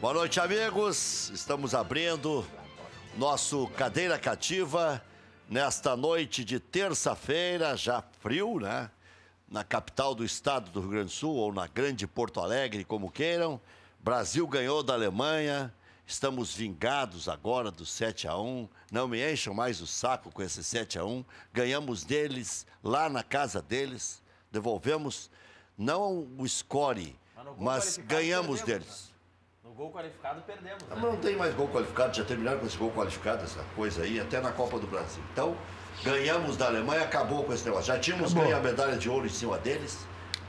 Boa noite, amigos. Estamos abrindo nosso Cadeira Cativa nesta noite de terça-feira, já frio, né? Na capital do estado do Rio Grande do Sul, ou na grande Porto Alegre, como queiram. Brasil ganhou da Alemanha. Estamos vingados agora do 7-1. Não me encham mais o saco com esse 7-1. Ganhamos deles lá na casa deles. Devolvemos, não o score, mas ganhamos deles. No gol qualificado, perdemos. Né? Não tem mais gol qualificado, já terminaram com esse gol qualificado, essa coisa aí, até na Copa do Brasil. Então, ganhamos da Alemanha, acabou com esse negócio. Já tínhamos ganho a medalha de ouro em cima deles,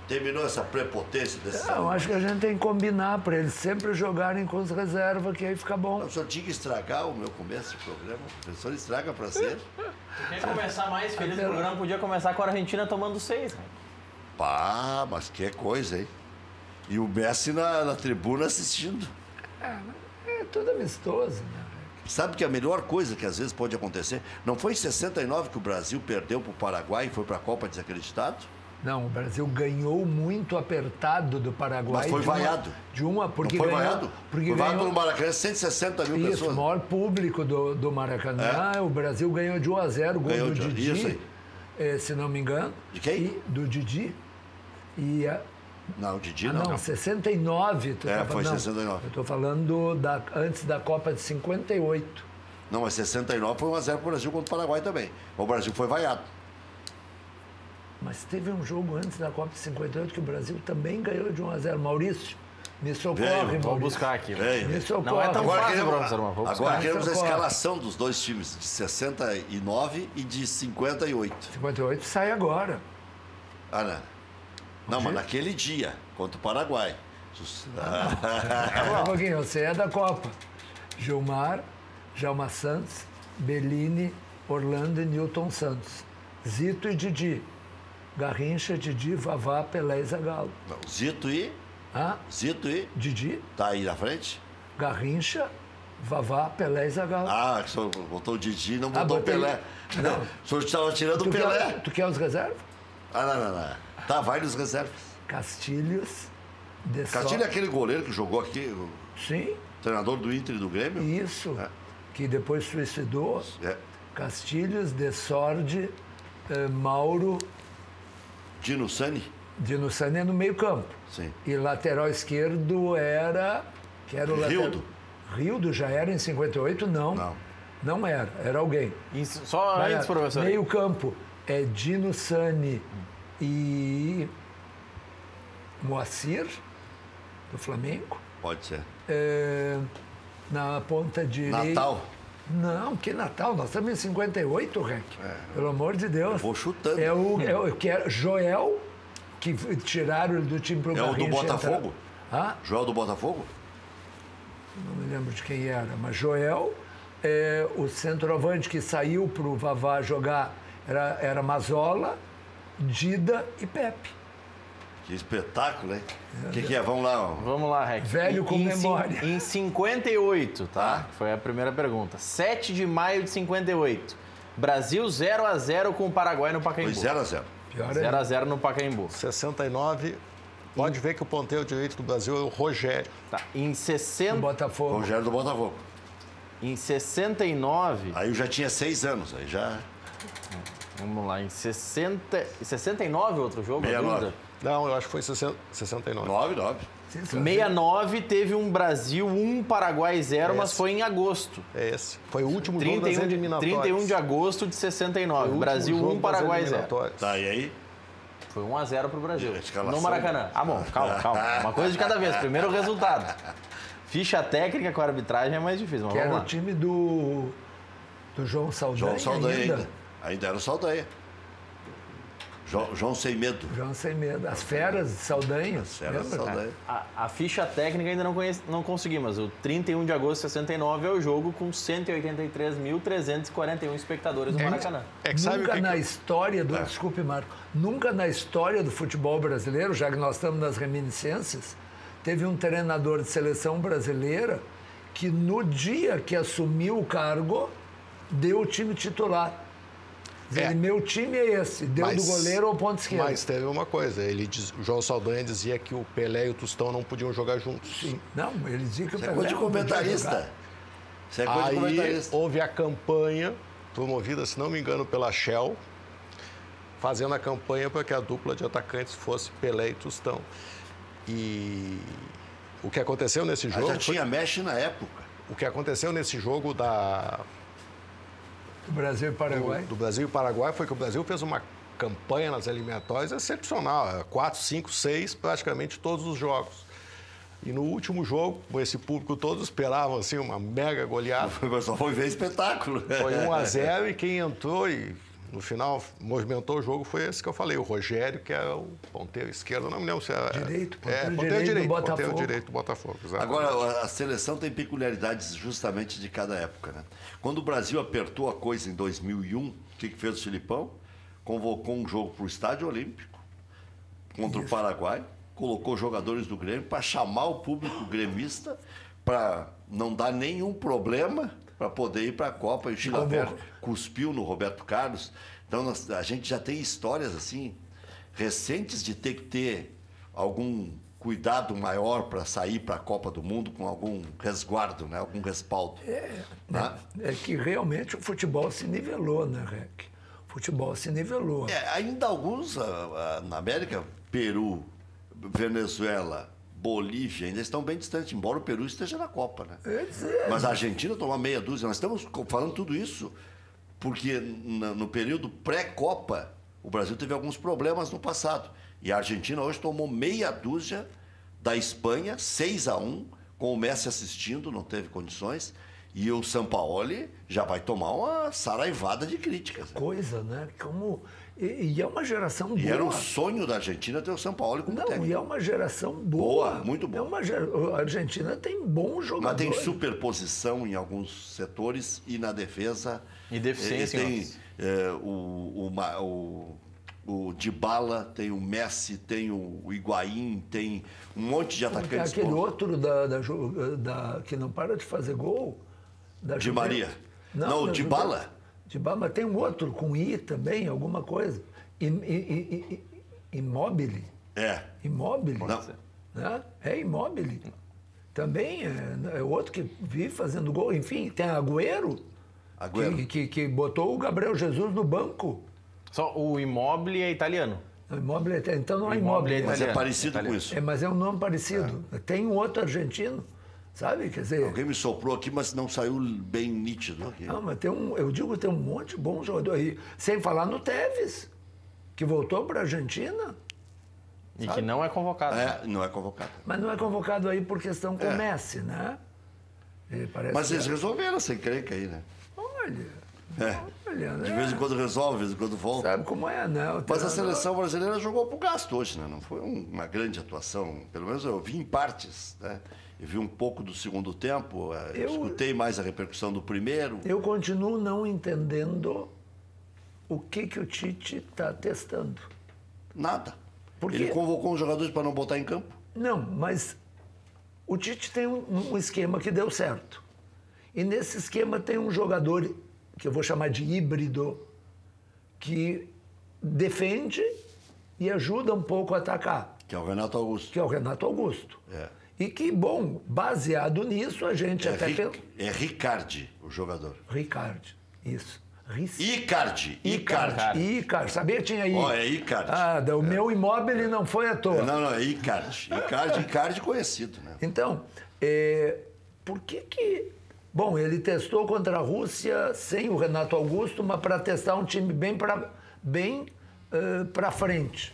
terminou essa prepotência desse... Não, acho que a gente tem que combinar para eles sempre jogarem com as reservas, que aí fica bom. Não, o senhor tinha que estragar o meu começo do programa. O professor estraga para ser. Se quer começar mais feliz o programa, podia começar com a Argentina tomando 6, né? Pá, mas que coisa, hein? E o Messi na tribuna assistindo. É tudo amistoso, né? Sabe que a melhor coisa que às vezes pode acontecer... Não foi em 69 que o Brasil perdeu para o Paraguai e foi para a Copa desacreditado? Não, o Brasil ganhou muito apertado do Paraguai. Mas foi vaiado. Porque não foi ganhou, vaiado? Porque foi vaiado ganhou, pelo Maracanã, 160 mil pessoas. Isso, o maior público do Maracanã. O Brasil ganhou de 1-0, gol do Didi. Isso aí. Se não me engano. De quem? Do Didi. Não, o Didi não. Não, 69. Foi 69. Eu estou falando antes da Copa de 58. Não, mas 69 foi 1-0 para o Brasil contra o Paraguai também. O Brasil foi vaiado. Mas teve um jogo antes da Copa de 58 que o Brasil também ganhou de 1-0. Maurício, me socorre, Maurício. Vou buscar aqui. Me socorre. Não é tão fácil, professor, mas vou buscar. Agora queremos a escalação dos dois times, de 69 e de 58. 58 sai agora. Ah, não. Não, mas naquele dia, contra o Paraguai. Um pouquinho, você é da Copa. Gilmar, Djalma Santos, Bellini, Orlando e Newton Santos. Zito e Didi. Garrincha, Didi, Vavá, Pelé e Zagallo. Não, Zito e... Zito e... Didi. Tá aí na frente? Garrincha, Vavá, Pelé e Zagallo. Ah, o senhor botou o Didi e não botou o Pelé. Não. O senhor estava tirando o Pelé. Tu quer os reservas? Não. Tá, vai nos reservas. Castilhos, Castilho é aquele goleiro que jogou aqui? Sim. Treinador do Inter e do Grêmio? Isso. Que depois suicidou. Castilhos, Desorde, Mauro... Dino Sani? Dino Sani é no meio campo. Sim. E lateral esquerdo era... Que era o Rildo. Rildo já era em 58? Não. Não era. Era alguém. Isso, só antes, professor. Meio campo é Dino Sani e Moacir, do Flamengo. Pode ser. Na ponta direita... Natal. Não, que Natal? Nós estamos em 58, Rec. Pelo amor de Deus. Eu vou chutando. Que era Joel, que tiraram ele do time pro Garrincha. É o do Botafogo? Joel do Botafogo? Não me lembro de quem era, mas Joel, o centroavante que saiu pro Vavá jogar era Mazola, Dida e Pepe. Que espetáculo, hein? O que é? Vamos lá. Vamos lá, Rec. Velho com memória. Em 58, tá? Foi a primeira pergunta. 7 de maio de 58. Brasil 0-0 com o Paraguai no Pacaembu. Foi 0-0. 0-0 no Pacaembu. 69. Pode ver que o ponteiro direito do Brasil é o Rogério. Tá. Em 60... Botafogo. Rogério do Botafogo. Em 69... Aí eu já tinha 6 anos, aí já... Vamos lá, em 69 outro jogo? 69. Não, eu acho que foi 69. 9. 69 teve um Brasil 1, Paraguai 0, mas foi em agosto. É esse. Foi o último jogo das eliminatórias. 31 de agosto de 69. Brasil 1, Paraguai 0. Tá, e aí? Foi 1-0 pro Brasil. Escalação. No Maracanã. Bom, calma. Uma coisa de cada vez. Primeiro o resultado. Ficha técnica com a arbitragem é mais difícil, mas que vamos era lá. o time do João Saldanha. João Saldanha ainda era o Saldanha. João Sem Medo. João Sem Medo. As Feras de Saldanha. As Feras de Saldanha. A ficha técnica ainda não consegui, mas o 31 de agosto de 69 é o jogo com 183.341 espectadores no Maracanã. Nunca na história do... Desculpe, Marco. Nunca na história do futebol brasileiro, já que nós estamos nas reminiscências, teve um treinador de seleção brasileira que no dia que assumiu o cargo, deu o time titular. Dizendo, meu time é esse, deu do goleiro ou ponto esquerdo. Mas teve uma coisa, o João Saldanha dizia que o Pelé e o Tostão não podiam jogar juntos. Sim. Não, ele dizia que o Isso é Pelé coisa de não podia comentarista. jogar. Isso é coisa de Aí comentarista. houve a campanha, promovida, se não me engano, pela Shell, fazendo a campanha para que a dupla de atacantes fosse Pelé e Tostão. E o que aconteceu nesse Mas jogo... já tinha mexe na época. O que aconteceu nesse jogo Do Brasil e Paraguai. do Brasil e Paraguai foi que o Brasil fez uma campanha nas eliminatórias excepcional. 4, 5, 6, praticamente todos os jogos. E no último jogo, com esse público todos esperavam assim, uma mega goleada. Só foi ver espetáculo. Foi 1-0 e quem entrou e no final movimentou o jogo foi esse que eu falei, o Rogério, que era o ponteiro esquerdo, não me lembro se era... Direito, ponteiro direito do Botafogo. ponteiro direito do Botafogo, exatamente. Agora, a seleção tem peculiaridades justamente de cada época, né? Quando o Brasil apertou a coisa em 2001, o que fez o Filipão? Convocou um jogo para o Estádio Olímpico contra o Paraguai, colocou jogadores do Grêmio para chamar o público gremista para não dar nenhum problema para poder ir para a Copa. E o Chilavert cuspiu no Roberto Carlos. Então, a gente já tem histórias assim recentes de ter que ter algum cuidado maior para sair para a Copa do Mundo com algum resguardo, né? Algum respaldo. É que realmente o futebol se nivelou, né, Rec? O futebol se nivelou. Ainda alguns, na América, Peru, Venezuela, Bolívia, ainda estão bem distantes, embora o Peru esteja na Copa, né? Mas a Argentina tomou meia dúzia. Nós estamos falando tudo isso porque no período pré-Copa, o Brasil teve alguns problemas no passado. E a Argentina hoje tomou meia dúzia da Espanha, 6-1, com o Messi assistindo, não teve condições. E o Sampaoli já vai tomar uma saraivada de críticas. Coisa, né? Como... E é uma geração boa. E era um sonho da Argentina ter o Sampaoli como técnico. E é uma geração boa. Muito boa. A Argentina tem bons jogadores. Mas tem superposição em alguns setores e na defesa... E deficiência tem o Dybala, tem o Messi, tem o Higuaín, tem um monte de atacantes. Aquele outro que não para de fazer gol... Di Maria. Não, o Dybala. Dybala, mas tem um outro com I também, alguma coisa. Immobile. Immobile. Não. Né? É Immobile. Também é outro que vive fazendo gol. Enfim, tem Agüero. Que botou o Gabriel Jesus no banco. Só o Immobile é italiano. O Immobile então não é Immobile. Mas é parecido com isso. Mas é um nome parecido. Tem um outro argentino. Sabe? Quer dizer... Alguém me soprou aqui, mas não saiu bem nítido aqui. Não, mas tem um monte de bom jogador aí. Sem falar no Tevez, que voltou para a Argentina. E sabe? Que não é convocado. Não é convocado. Mas não é convocado aí por questão com o Messi, né? Mas eles resolveram sem encrenca aí, né? Olha, né? De vez em quando resolve, de vez em quando volta. Sabe como é, né? Mas a seleção brasileira jogou pro gasto hoje, né? Não foi uma grande atuação. Pelo menos eu vi em partes, né? Eu vi um pouco do segundo tempo, escutei mais a repercussão do primeiro. Eu continuo não entendendo o que o Tite está testando. Nada. Por Ele quê? convocou os jogadores para não botar em campo. Não, mas o Tite tem um esquema que deu certo. E nesse esquema tem um jogador, que eu vou chamar de híbrido, que defende e ajuda um pouco a atacar. Que é o Renato Augusto. E que, bom, baseado nisso, a gente É Ricardi, o jogador. Ricardi, isso. Icardi. Sabia que tinha aí? É Icardi. O meu Immobile não foi à toa. Não, é Icardi. Icardi conhecido, né? Então, por que... Bom, ele testou contra a Rússia sem o Renato Augusto, mas para testar um time bem para frente.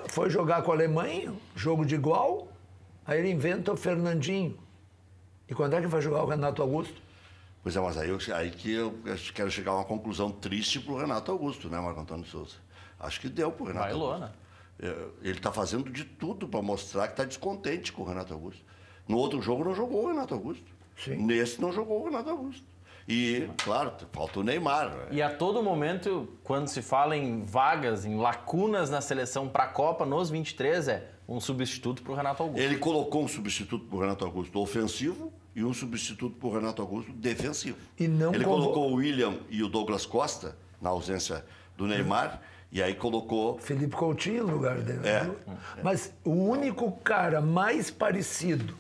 Foi jogar com a Alemanha, jogo de igual, aí ele inventa o Fernandinho. E quando é que vai jogar o Renato Augusto? Pois é, mas aí que eu quero chegar a uma conclusão triste pro Renato Augusto, né, Marco Antônio Souza? Acho que deu pro Renato Augusto. Né? Ele está fazendo de tudo para mostrar que está descontente com o Renato Augusto. No outro jogo não jogou o Renato Augusto. Sim. Nesse não jogou o Renato Augusto. E, claro, falta o Neymar. E a todo momento, quando se fala em vagas, em lacunas na seleção para a Copa, nos 23, um substituto para o Renato Augusto. Ele colocou um substituto para o Renato Augusto ofensivo e um substituto para o Renato Augusto defensivo. E não Ele colocou o William e o Douglas Costa, na ausência do Neymar, e aí colocou... Felipe Coutinho no lugar dele. Mas o único cara mais parecido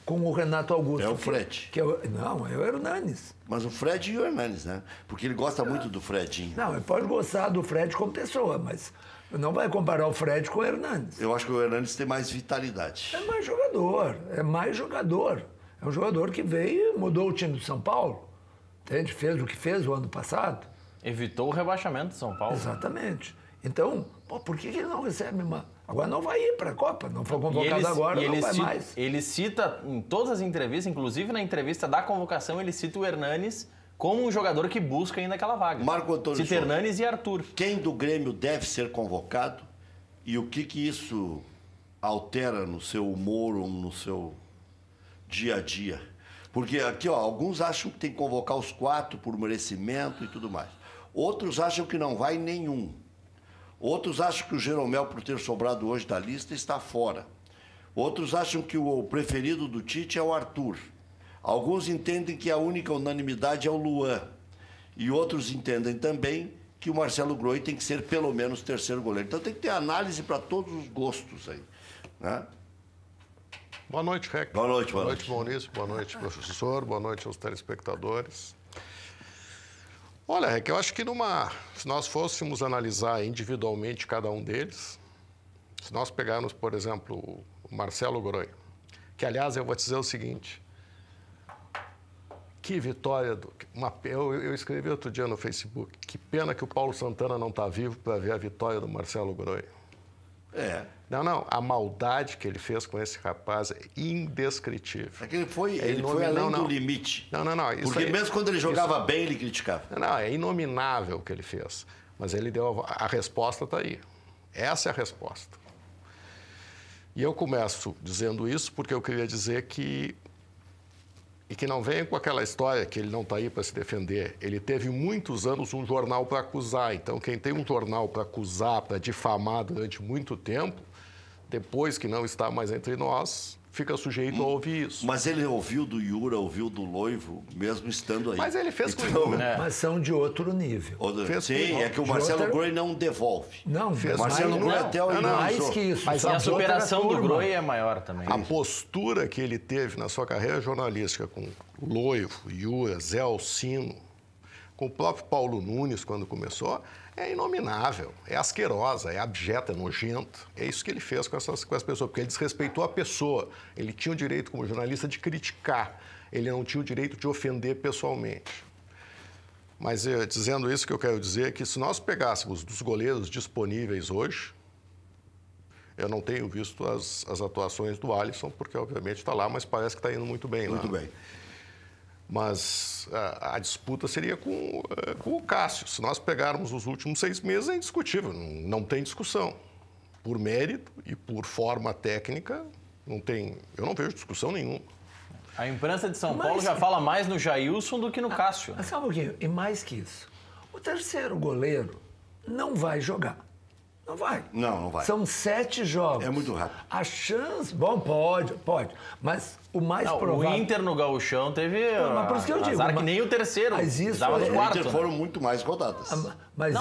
com o Renato Augusto... É o Fred. Não, é o Hernanes. Mas o Fred e o Hernanes, né? Porque ele gosta muito do Fredinho. Não, ele pode gostar do Fred como pessoa, mas não vai comparar o Fred com o Hernanes. Eu acho que o Hernanes tem mais vitalidade. É mais jogador, é mais jogador. É um jogador que veio e mudou o time do São Paulo. Entende? Fez o que fez o ano passado. Evitou o rebaixamento de São Paulo. Exatamente. Então, por que ele não recebe uma... Agora não vai ir para a Copa, não foi convocado agora, não vai mais. Ele cita em todas as entrevistas, inclusive na entrevista da convocação, ele cita o Hernanes como um jogador que busca ainda aquela vaga. Marco Antônio Cita Hernanes e Arthur. Quem do Grêmio deve ser convocado e o que isso altera no seu humor ou no seu dia a dia? Porque aqui, ó, alguns acham que tem que convocar os 4 por merecimento e tudo mais. Outros acham que não vai nenhum. Outros acham que o Jeromel, por ter sobrado hoje da lista, está fora. Outros acham que o preferido do Tite é o Arthur. Alguns entendem que a única unanimidade é o Luan. E outros entendem também que o Marcelo Groi tem que ser pelo menos terceiro goleiro. Então tem que ter análise para todos os gostos aí, né? Boa noite, Rec. Boa noite, boa noite. Maurício. Boa noite, professor. Boa noite aos telespectadores. Olha, Rec, eu acho que se nós fôssemos analisar individualmente cada um deles, se nós pegarmos, por exemplo, o Marcelo Groi, que, aliás, eu vou te dizer o seguinte, que vitória, eu escrevi outro dia no Facebook, que pena que o Paulo Santana não está vivo para ver a vitória do Marcelo Groi. Não, a maldade que ele fez com esse rapaz é indescritível. É que ele foi além do limite. Não. Porque mesmo quando ele jogava bem, ele criticava. Não, é inominável o que ele fez. Mas ele deu... A resposta está aí. Essa é a resposta. E eu começo dizendo isso porque eu queria dizer que... E que não venha com aquela história que ele não está aí para se defender. Ele teve muitos anos um jornal para acusar. Então, quem tem um jornal para acusar, para difamar durante muito tempo, depois que não está mais entre nós, fica sujeito a ouvir isso. Mas ele ouviu do Yura, ouviu do Loivo, mesmo estando aí. Mas ele fez então, com isso. Mas são de outro nível. Sim, é que o Marcelo Groi não devolve. Não, fez. Marcelo Groi até o mais que isso. Mas a superação do Groi é maior também. A postura que ele teve na sua carreira jornalística com o Loivo, Yura, Zé Alcino, com o próprio Paulo Nunes, quando começou, é inominável, é asquerosa, é abjeta, é nojenta. É isso que ele fez com as pessoas, porque ele desrespeitou a pessoa. Ele tinha o direito, como jornalista, de criticar. Ele não tinha o direito de ofender pessoalmente. Mas, dizendo isso, o que eu quero dizer é que se nós pegássemos dos goleiros disponíveis hoje, eu não tenho visto as atuações do Alisson, porque, obviamente, está lá, mas parece que está indo muito bem lá. Muito bem. Mas a disputa seria com o Cássio. Se nós pegarmos os últimos 6 meses, é indiscutível, não tem discussão. Por mérito e por forma técnica, eu não vejo discussão nenhuma. A imprensa de São Paulo já fala mais no Jailson do que no Cássio. Mas só um pouquinho, e mais que isso, o terceiro goleiro não vai jogar. Não vai. Não vai. São 7 jogos. É muito rápido. A chance... Bom, pode. Mas o mais provável... O Inter no Gauchão teve mas por isso que eu digo, que nem o terceiro. Mas isso dava no quarto, o Inter foram muito mais rodadas. Mas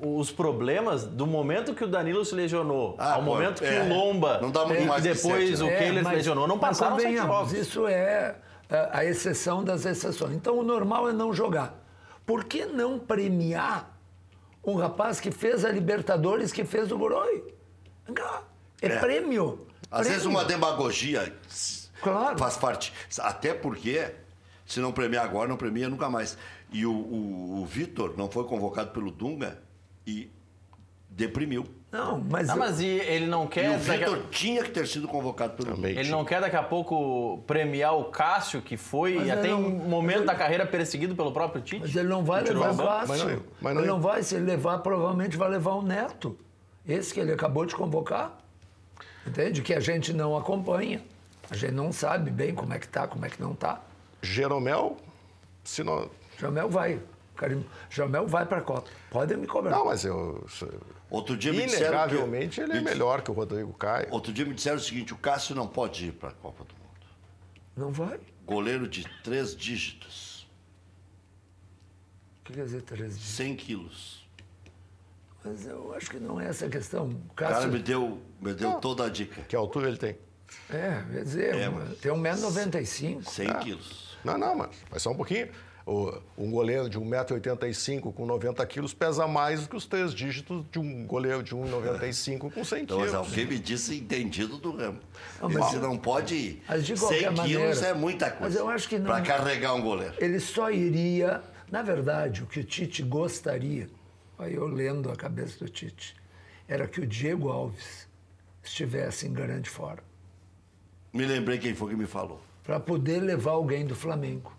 os problemas do momento que o Danilo se lesionou ao momento que o Lomba não dá muito mais e depois o Kehler se lesionou, não passaram 7 jogos. Isso é a exceção das exceções. Então, o normal é não jogar. Por que não premiar um rapaz que fez a Libertadores, que fez o Groi? Prêmio. Às vezes uma demagogia faz parte. Até porque, se não premiar agora, não premia nunca mais. E o Vitor não foi convocado pelo Dunga e deprimiu. Mas ele não quer... E o Vitor tinha que ter sido convocado pelo Dunga. Ele não quer daqui a pouco premiar o Cássio, que foi até em um momento da carreira perseguido pelo próprio Tite? Mas ele não vai levar o Cássio. Ele não vai, se ele levar, provavelmente vai levar o Neto. Esse que ele acabou de convocar. Entende? Que a gente não acompanha. A gente não sabe bem como é que tá, como é que não tá. Jeromel, Jeromel vai. Jeromel vai para a Copa. Podem me cobrar. Não, mas Outro dia me disseram inegavelmente ele é melhor que o Rodrigo Caio. Outro dia me disseram o seguinte, o Cássio não pode ir para a Copa do Mundo. Não vai. Goleiro de 3 dígitos. que quer dizer 3 dias? 100 quilos. Mas eu acho que não é essa a questão. O cara me deu toda a dica. Que altura ele tem? Quer dizer, tem 1,95 m. 100 quilos. Não, mas só um pouquinho. Um goleiro de 1,85 m com 90 quilos pesa mais do que os 3 dígitos de um goleiro de 1,95 m com 100 quilos. Mas alguém me disse entendido do ramo. Não, mas Você não pode... Mas de 100 qualquer quilos maneira, é muita coisa. mas eu acho que não- Para carregar um goleiro. Ele só iria... Na verdade, o que o Tite gostaria, aí eu lendo a cabeça do Tite, era que o Diego Alves estivesse em grande forma. Me lembrei quem foi que me falou. Para poder levar alguém do Flamengo.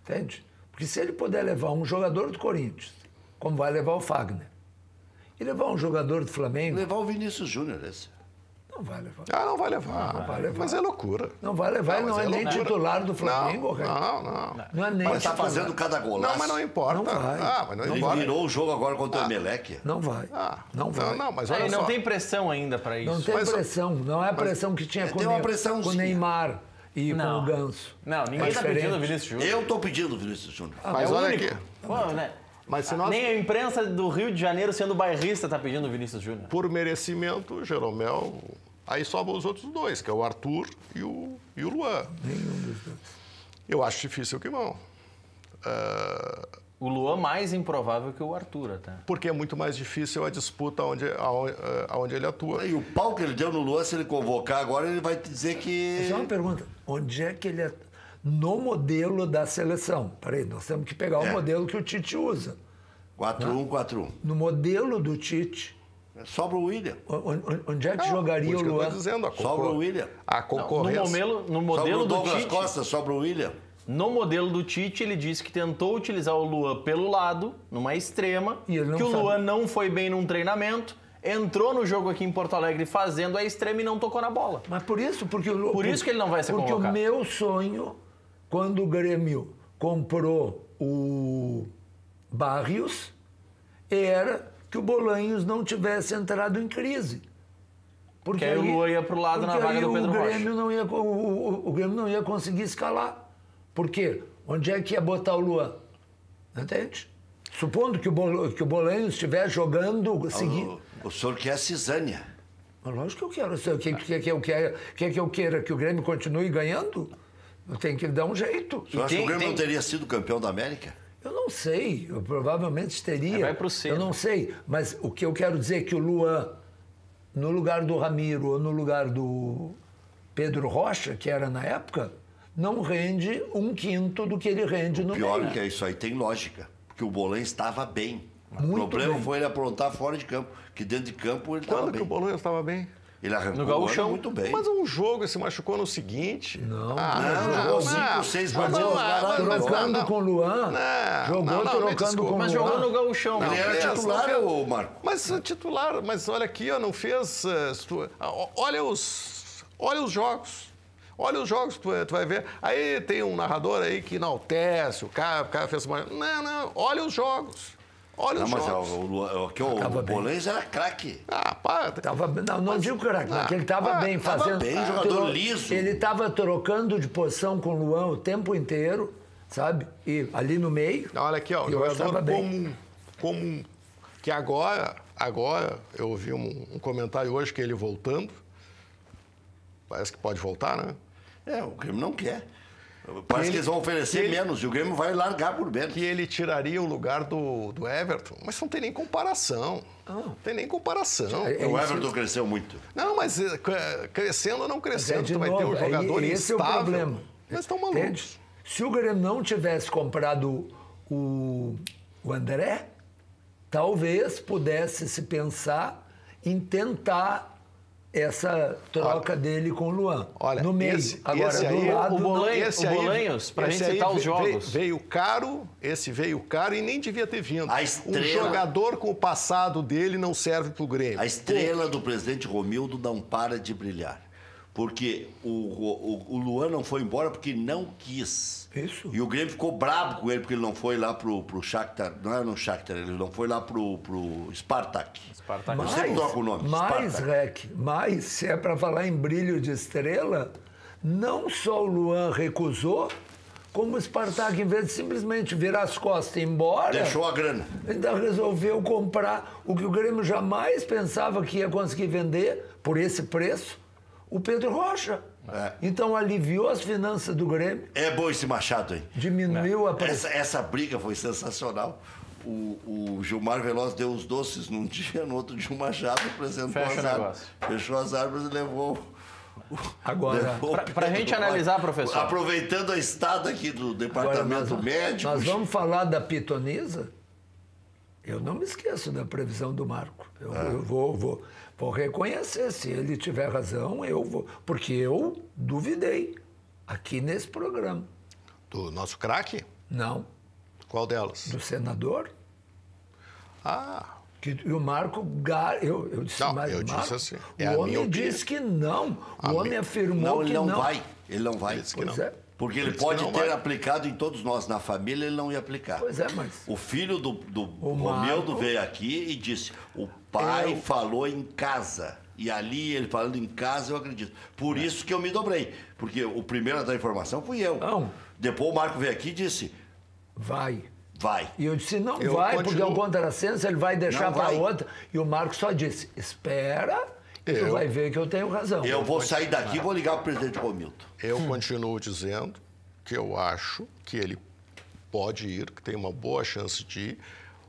Entende? Porque se ele puder levar um jogador do Corinthians, como vai levar o Fagner, e levar um jogador do Flamengo, Levar o Vinícius Júnior, esse. não vai levar. Não vai levar. Não vai levar. Mas é loucura. Não vai levar, ele Não, não mas é é nem loucura. titular do Flamengo, cara. Não. Não é nem Mas tá titular. fazendo cada golaço. Não, mas não importa. Não vai. Mas não Ele importa. virou o jogo agora contra o Emelec. Não vai. Não vai. Não, mas olha Aí só. não tem pressão ainda para isso. Não tem Mas- pressão. Não é a pressão que tinha com tem uma com o pressãozinha. Neymar e Não. com o Ganso. Não, ninguém É tá diferente. pedindo o Vinícius Júnior. Eu tô pedindo o Vinícius Júnior. Mas é o olha único. aqui. Pô, né? Mas se nós, Nem a imprensa do Rio de Janeiro, sendo bairrista, tá pedindo o Vinícius Júnior. por merecimento, Jeromel, aí sobram os outros dois, que é o Arthur e o Luan. Nenhum dos dois. Eu acho difícil que vão. O Luan mais improvável que o Arthur, até. Porque é muito mais difícil a disputa onde ele atua. E o pau que ele deu no Luan, se ele convocar agora, ele vai te dizer que... Só uma pergunta. Onde é que ele é no modelo da seleção? Peraí, nós temos que pegar o modelo que o Tite usa. 4-1, 4-1. No modelo do Tite, Sobra o William. onde é que jogaria Por o isso que eu Luan? estou dizendo. Sobra o William. A concorrência. No Sobra modelo o do Douglas Tite, Costa, sobra o William. no modelo do Tite, ele disse que tentou utilizar o Luan pelo lado, numa extrema, E ele não que o sabe. Luan não foi bem num treinamento, entrou no jogo aqui em Porto Alegre fazendo a extrema e não tocou na bola. Mas por isso, porque o Por isso que ele não vai ser Porque convocado. o meu sonho, quando o Grêmio comprou o Barrios, era que o Bolanhos não tivesse entrado em crise. Porque aí o Luan ia pro lado na porque vaga aí do Pedro o Rocha. Grêmio não ia, o Grêmio não ia conseguir escalar. Por quê? Onde é que ia botar o Luan? Entende? Supondo que o Bolanhos estiver jogando... O senhor quer a cisânia. Mas lógico que eu quero. Quer que eu queira que o Grêmio continue ganhando? Eu tenho que dar um jeito. O senhor acha que o Grêmio não teria sido campeão da América? Eu não sei, eu provavelmente teria. Vai pro C, eu não sei, mas o que eu quero dizer é que o Luan, no lugar do Ramiro ou no lugar do Pedro Rocha, que era na época, não rende 1/5 do que ele rende no Pior meio. que é isso aí, tem lógica. Porque o Bolan estava bem. Muito o problema bem. foi ele aprontar fora de campo. Que dentro de campo ele estava Quando que bem. o Bolonha estava bem? Ele arrancou No o Gauchão. ano muito bem. Mas um jogo se machucou no seguinte. Não, Não, jogou 5, 6 partidas. trocando com o Luan. Jogou me trocando desculpa. com o Mas Luan. jogou no Gauchão. Ele era beleza, titular, não ô Marco. Mas titular, mas olha aqui, ó, não fez. Olha os jogos. Olha os jogos, tu vai ver. Aí tem um narrador aí que enaltece, o cara fez uma. Não, olha os jogos. Olha Não, os mas jogos. o Bolanhos era craque. Para. Não digo craque, mas que ele estava bem tava fazendo. bem, jogador liso. Ele estava trocando de posição com o Luan o tempo inteiro, sabe? E ali no meio. Olha aqui, ó, o E o Luan jogador tava bem. comum. Que agora eu ouvi um comentário hoje que ele voltando. Parece que pode voltar, né? O Grêmio não quer. Parece que eles vão oferecer menos e o Grêmio vai largar por menos. Que ele tiraria o lugar do Everton. Mas não tem nem comparação. Não tem nem comparação. O Everton cresceu muito. Não, mas crescendo ou não crescendo, de tu vai ter um novo, jogador esse é o instável. problema. Mas estão Entende? malucos. Se o Grêmio não tivesse comprado o André, talvez pudesse se pensar em tentar essa troca dele com o Luan. Olha, no meio. Agora, esse do aí, lado... o Bolanhos, pra gente citar os jogos. Veio caro, e nem devia ter vindo. A estrela- Um jogador com o passado dele não serve pro Grêmio. A estrela do presidente Romildo não para de brilhar. Porque o Luan não foi embora porque não quis. Isso. E o Grêmio ficou bravo com ele porque ele não foi lá pro Shakhtar. Não era no Shakhtar, ele não foi lá pro Spartak. Spartak. Eu sempre troco o nome. Mais, Spartak. Rec, mais, se é para falar em brilho de estrela, não só o Luan recusou, como o Spartak, em vez de simplesmente virar as costas e ir embora, Deixou a grana. ainda resolveu comprar o que o Grêmio jamais pensava que ia conseguir vender por esse preço, o Pedro Rocha. Então aliviou as finanças do Grêmio, É bom esse Machado, hein? diminuiu a pressão. Essa briga foi sensacional. O Gilmar Veloz deu os doces num dia, no outro dia o Machado apresentou Fecha as o árvores. negócio. Fechou as árvores e levou... Agora, levou o Pra Pedro gente Rocha. analisar, professor. Aproveitando a estada aqui do departamento médico... Nós vamos falar da pitonisa. Eu não me esqueço da previsão do Marco. Eu vou reconhecer. Se ele tiver razão, eu vou. Porque eu duvidei aqui nesse programa. Do nosso craque? Não. Qual delas? Do senador. Ah, E o Marco... Eu disse, Não, mas eu o disse Marco, assim, o é a minha homem opinião. disse que não. O homem afirmou Não, ele que não não. vai. Ele não vai. Ele disse que Pois não. é. Porque ele Ele disse pode que não ter vai. aplicado em todos nós. Na família, ele não ia aplicar. Pois é, mas... O filho do O Romildo Marco- veio aqui e disse: o pai falou em casa. E ali, ele falando em casa, eu acredito. Por isso que eu me dobrei. Porque o primeiro a dar informação fui eu. Não. Depois o Marco veio aqui e disse: Vai. vai. E eu disse, não Eu vai, porque é um continuo. contrassenso, ele vai deixar Não para vai. outra. E o Marco só disse, espera, e tu Eu- vai ver que eu tenho razão. Eu vou sair daqui e vou ligar pro presidente Romildo. eu continuo dizendo que eu acho que ele pode ir, que tem uma boa chance de ir.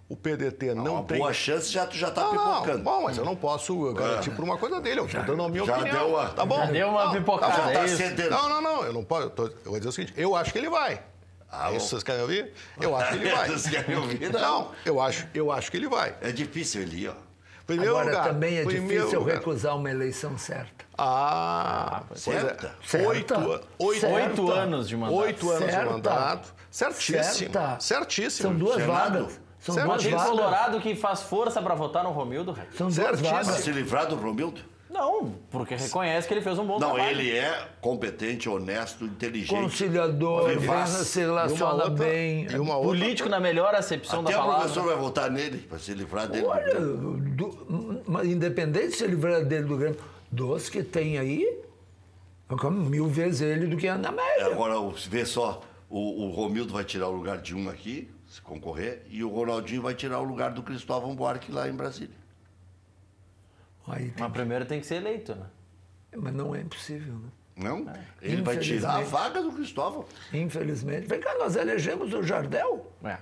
O PDT não Uma tem... boa chance, tu já tá Não, pipocando. bom, mas eu não posso garantir por uma coisa dele. Eu estou dando a minha já opinião. deu a- Tá bom? Já deu uma Não, pipocada, já tá é isso? cedendo. Não, eu não posso. Eu vou dizer o seguinte, eu acho que ele vai. Ah, Isso bom. vocês querem ouvir? Eu acho que ele vai. Vocês querem ouvir? Não. Não, eu acho que ele vai. É difícil ele ir, ó. Primeiro Agora, lugar. também é primeiro difícil lugar. recusar uma eleição certa. Pois certa? Certa. Oito anos de mandato. 8 anos Certa. de mandato. Certíssimo. Certa. Certíssimo. São duas Senado? vagas. São Certo. duas Tem vagas. colorado que faz força pra votar no Romildo, Rei. São duas Certíssimo. Pra vagas. se livrar do Romildo? Não, porque reconhece que ele fez um bom Não, trabalho. ele é competente, honesto, inteligente. Conciliador, Vivaz. se relaciona bem. E uma outra. Político na melhor acepção Até da o palavra. professor vai votar nele, para se livrar dele. Olha, mas independente de se livrar dele do Grêmio, dos que tem aí, eu como 1000 vezes ele do que anda na média. Agora, vê só, o Romildo vai tirar o lugar de um aqui, se concorrer, e o Ronaldinho vai tirar o lugar do Cristóvão Buarque lá em Brasília. Aí tem- Mas primeiro tem que ser eleito, né? Mas não é impossível, né? Não? Ele vai tirar a Infelizmente. vaga do Cristóvão. Infelizmente. Vem cá, nós elegemos o Jardel. É.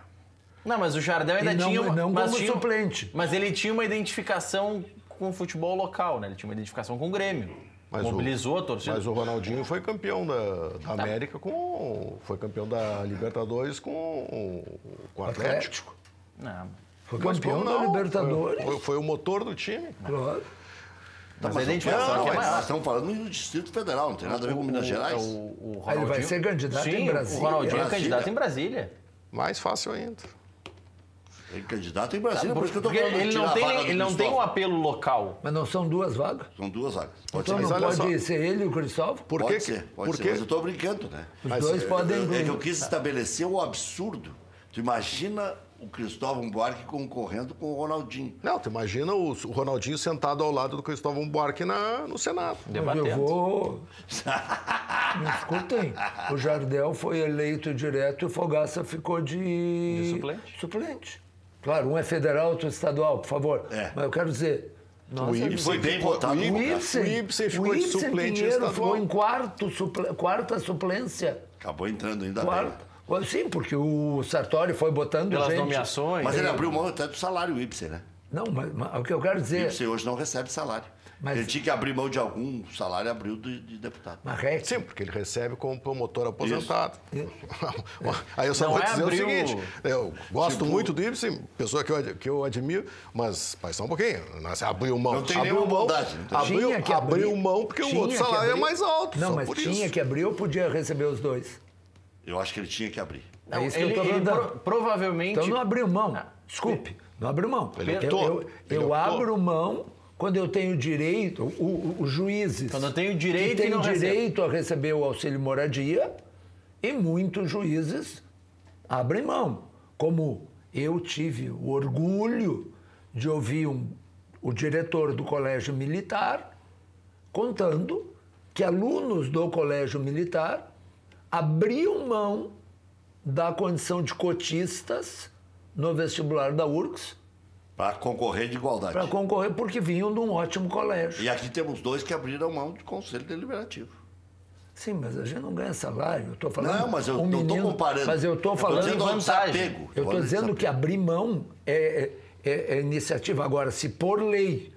Não, mas o Jardel ainda E não- tinha... não mas como tinha- suplente. Mas ele tinha uma identificação com o futebol local, né? Ele tinha uma identificação com o Grêmio. Mobilizou a torcida. Mas o Ronaldinho foi campeão da América com... Foi campeão da Libertadores com o Atlético. Não, Foi Mas campeão como da não? Libertadores. Foi o motor do time. Claro. mas a identificação Não, aqui é mas nós maior. estamos falando no Distrito Federal, não tem nada a ver com Minas Gerais. O Aí ele vai ser candidato Sim, em Brasília. o Ronaldinho é Brasília. candidato em Brasília. Mais fácil ainda. Ele é candidato em Brasília, por isso que eu estou Porque falando de ele tirar não a tem, vaga do ele não tem Cristóvão. um apelo local. Mas não são duas vagas? São duas vagas. Pode Então ser. não olha pode só. ser ele e o Cristóvão? Por Pode que ser, pode por ser. que- Mas eu estou brincando, né? Os Mas, dois podem... É que eu quis estabelecer o absurdo. Tu imagina o Cristóvão Buarque concorrendo com o Ronaldinho. Não, tu imagina o Ronaldinho sentado ao lado do Cristóvão Buarque no Senado. Mas Debatendo. eu vou... Me escutem. O Jardel foi eleito direto e o Fogaça ficou De suplente. Suplente. Claro, um é federal, outro estadual, por favor. É. Mas eu quero dizer... Nossa, Ibsen E foi bem ficou- votado. o o Ibsen- Ibsen, o Ibsen ficou de Ibsen suplente Pinheiro estadual. ficou em quarta suplência. Acabou entrando ainda Quarto. Sim, porque o Sartori foi botando Pelas gente. nomeações. bem. Mas ele abriu mão até do salário, o Ibsen, né? Não, mas o que eu quero O dizer... Ibsen hoje não recebe salário. Mas- Ele tinha que abrir mão de algum salário, abriu de deputado. Marreque. Sim, porque ele recebe como promotor aposentado. Isso. Aí eu só Não vou é dizer abrir o o- seguinte: eu gosto Tipo- muito do Ibsen, pessoa que eu admiro, mas só um pouquinho. Nós abriu mão. Não tem abriu nenhuma mão, bondade, não tem. abriu, Tinha que abriu abrir. mão porque o Tinha outro que salário é abrir. mais alto. Não, só mas por tinha isso. que abrir ou podia receber os dois? Eu acho que ele tinha que abrir. Não, É isso que ele, eu tô ele mandando. provavelmente... Então não abriu mão. Ah. Desculpe, não abriu mão. Ele Eu- optou. Ele eu optou. abro mão quando eu tenho direito, os juízes. Quando eu tenho direito que e têm não recebo. direito a receber o auxílio moradia, e muitos juízes abrem mão. Como eu tive o orgulho de ouvir o diretor do Colégio Militar contando que alunos do Colégio Militar abriam mão dá condição de cotistas no vestibular da URGS. Para concorrer de igualdade. Para concorrer, porque vinham de um ótimo colégio. E aqui temos 2 que abriram mão do Conselho Deliberativo. Sim, mas a gente não ganha salário. Eu estou falando. Não, mas eu não estou comparando. Mas eu estou falando dizendo vantagem. Eu estou dizendo que abrir mão é iniciativa. Agora, se por lei,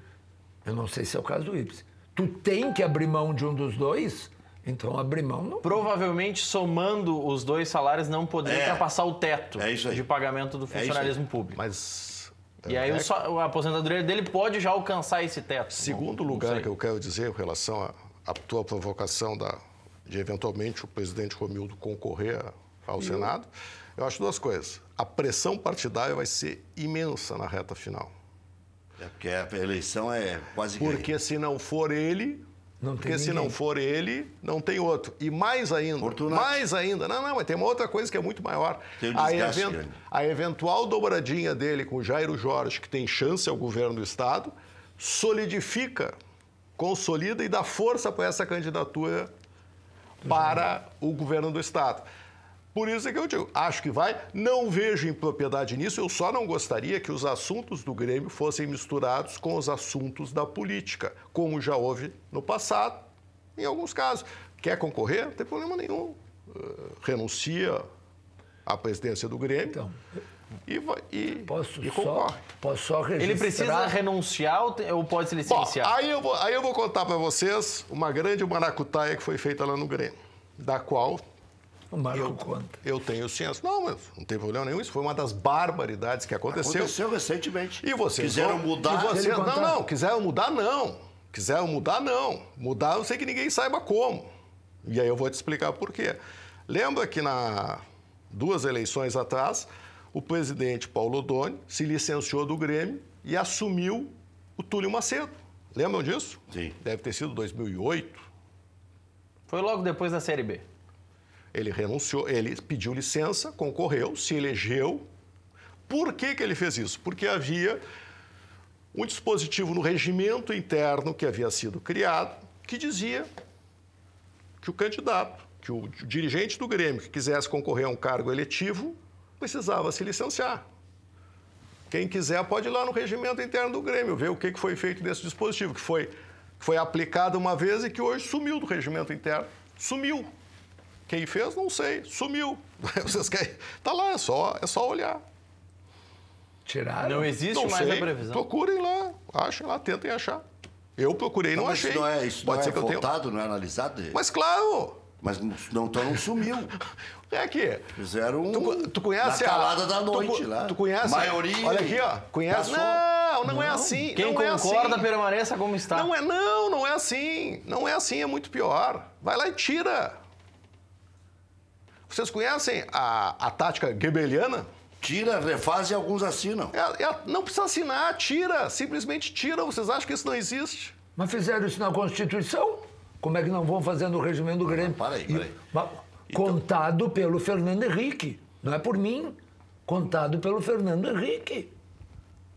eu não sei se é o caso do Ibsen, tu tem que abrir mão de um dos dois, então abrir mão não. Provavelmente, somando os 2 salários, não poderia ultrapassar o teto de pagamento do funcionalismo público. Mas... E aí a aposentadoria dele pode já alcançar esse teto. Segundo lugar que eu quero dizer em relação à tua provocação de eventualmente o presidente Romildo concorrer ao Senado, eu acho 2 coisas. A pressão partidária vai ser imensa na reta final. Porque a eleição é quase ganha. Porque se não for ele... não tem outro. E mais ainda, não, mas tem uma outra coisa que é muito maior. Tem A eventual dobradinha dele com o Jairo Jorge, que tem chance ao governo do Estado, solidifica, consolida e dá força para essa candidatura para o governo do Estado. Por isso é que eu digo, acho que vai, não vejo impropriedade nisso, eu só não gostaria que os assuntos do Grêmio fossem misturados com os assuntos da política, como já houve no passado, em alguns casos. Quer concorrer? Não tem problema nenhum. Renuncia à presidência do Grêmio concorre. Posso só registrar... Ele precisa renunciar ou pode se licenciar? Bom, aí eu vou contar para vocês uma grande maracutaia que foi feita lá no Grêmio, da qual... O Marco conta. Eu tenho ciência. Não, mas não tem problema nenhum. Isso foi uma das barbaridades que aconteceu. Aconteceu recentemente. E vocês quiseram mudar? Não, quiseram mudar, não. Quiseram mudar, não. Mudar, eu sei que ninguém saiba como. E aí eu vou te explicar por quê. Lembra que 2 eleições atrás, o presidente Paulo Odoni se licenciou do Grêmio e assumiu o Túlio Macedo. Lembram disso? Sim. Deve ter sido 2008. Foi logo depois da Série B. Ele renunciou, ele pediu licença, concorreu, se elegeu. Por que ele fez isso? Porque havia um dispositivo no regimento interno que havia sido criado que dizia que o candidato, que o dirigente do Grêmio que quisesse concorrer a um cargo eletivo precisava se licenciar. Quem quiser pode ir lá no regimento interno do Grêmio ver o que foi feito desse dispositivo, que foi aplicado uma vez e que hoje sumiu do regimento interno. Sumiu. Quem fez, não sei. Sumiu. Vocês querem... Tá lá, é só olhar. Tiraram? Não existe mais a previsão. Procurem lá. Achem lá, tentem achar. Eu procurei e não achei. Isso pode ser votado, não é analisado? Mas claro! Mas então não sumiu. É que... Fizeram tu conhece na calada da noite lá. Tu conhece... Maioria... Olha aqui, ó. Conhece... Não é assim. Quem concorda, permaneça como está. Não é assim. Não é assim, é muito pior. Vai lá e tira. Vocês conhecem a tática goebbeliana? Tira, refaz e alguns assinam. Não precisa assinar, tira. Simplesmente tira. Vocês acham que isso não existe? Mas fizeram isso na Constituição? Como é que não vão fazer no regimento do Grêmio? Para aí. Contado pelo Fernando Henrique. Não é por mim. Contado pelo Fernando Henrique.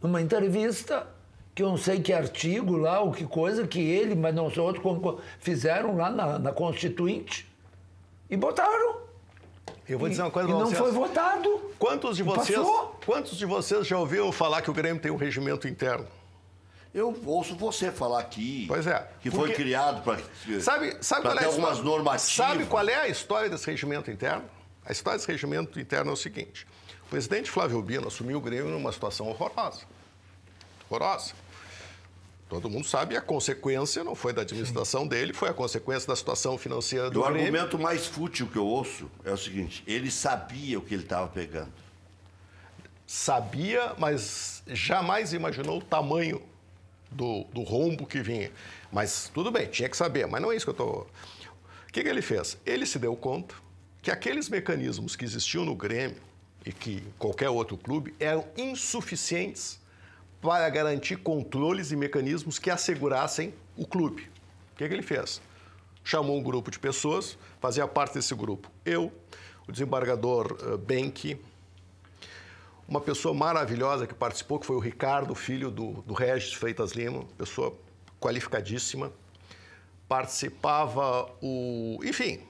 Numa entrevista, que eu não sei que artigo lá, ou que coisa, que ele, mas não sei outro, fizeram lá na Constituinte. E botaram. Eu vou dizer uma coisa para vocês. E não foi votado. Quantos de vocês já ouviram falar que o Grêmio tem um regimento interno? Eu ouço você falar aqui. Pois é. Que foi criado para ter algumas normativas. Sabe qual é a história desse regimento interno? A história desse regimento interno é o seguinte. O presidente Flávio Albino assumiu o Grêmio numa situação horrorosa. Horrorosa. Todo mundo sabe, a consequência não foi da administração dele, foi a consequência da situação financeira do Grêmio. O argumento mais fútil que eu ouço é o seguinte, ele sabia o que ele estava pegando. Sabia, mas jamais imaginou o tamanho do rombo que vinha. Mas tudo bem, tinha que saber, mas não é isso que eu estou... O que ele fez? Ele se deu conta que aqueles mecanismos que existiam no Grêmio e que em qualquer outro clube eram insuficientes para garantir controles e mecanismos que assegurassem o clube. O que ele fez? Chamou um grupo de pessoas, fazia parte desse grupo. Eu, o desembargador Benck, uma pessoa maravilhosa que participou, que foi o Ricardo, filho do Regis Freitas Lima, pessoa qualificadíssima. Participava Enfim,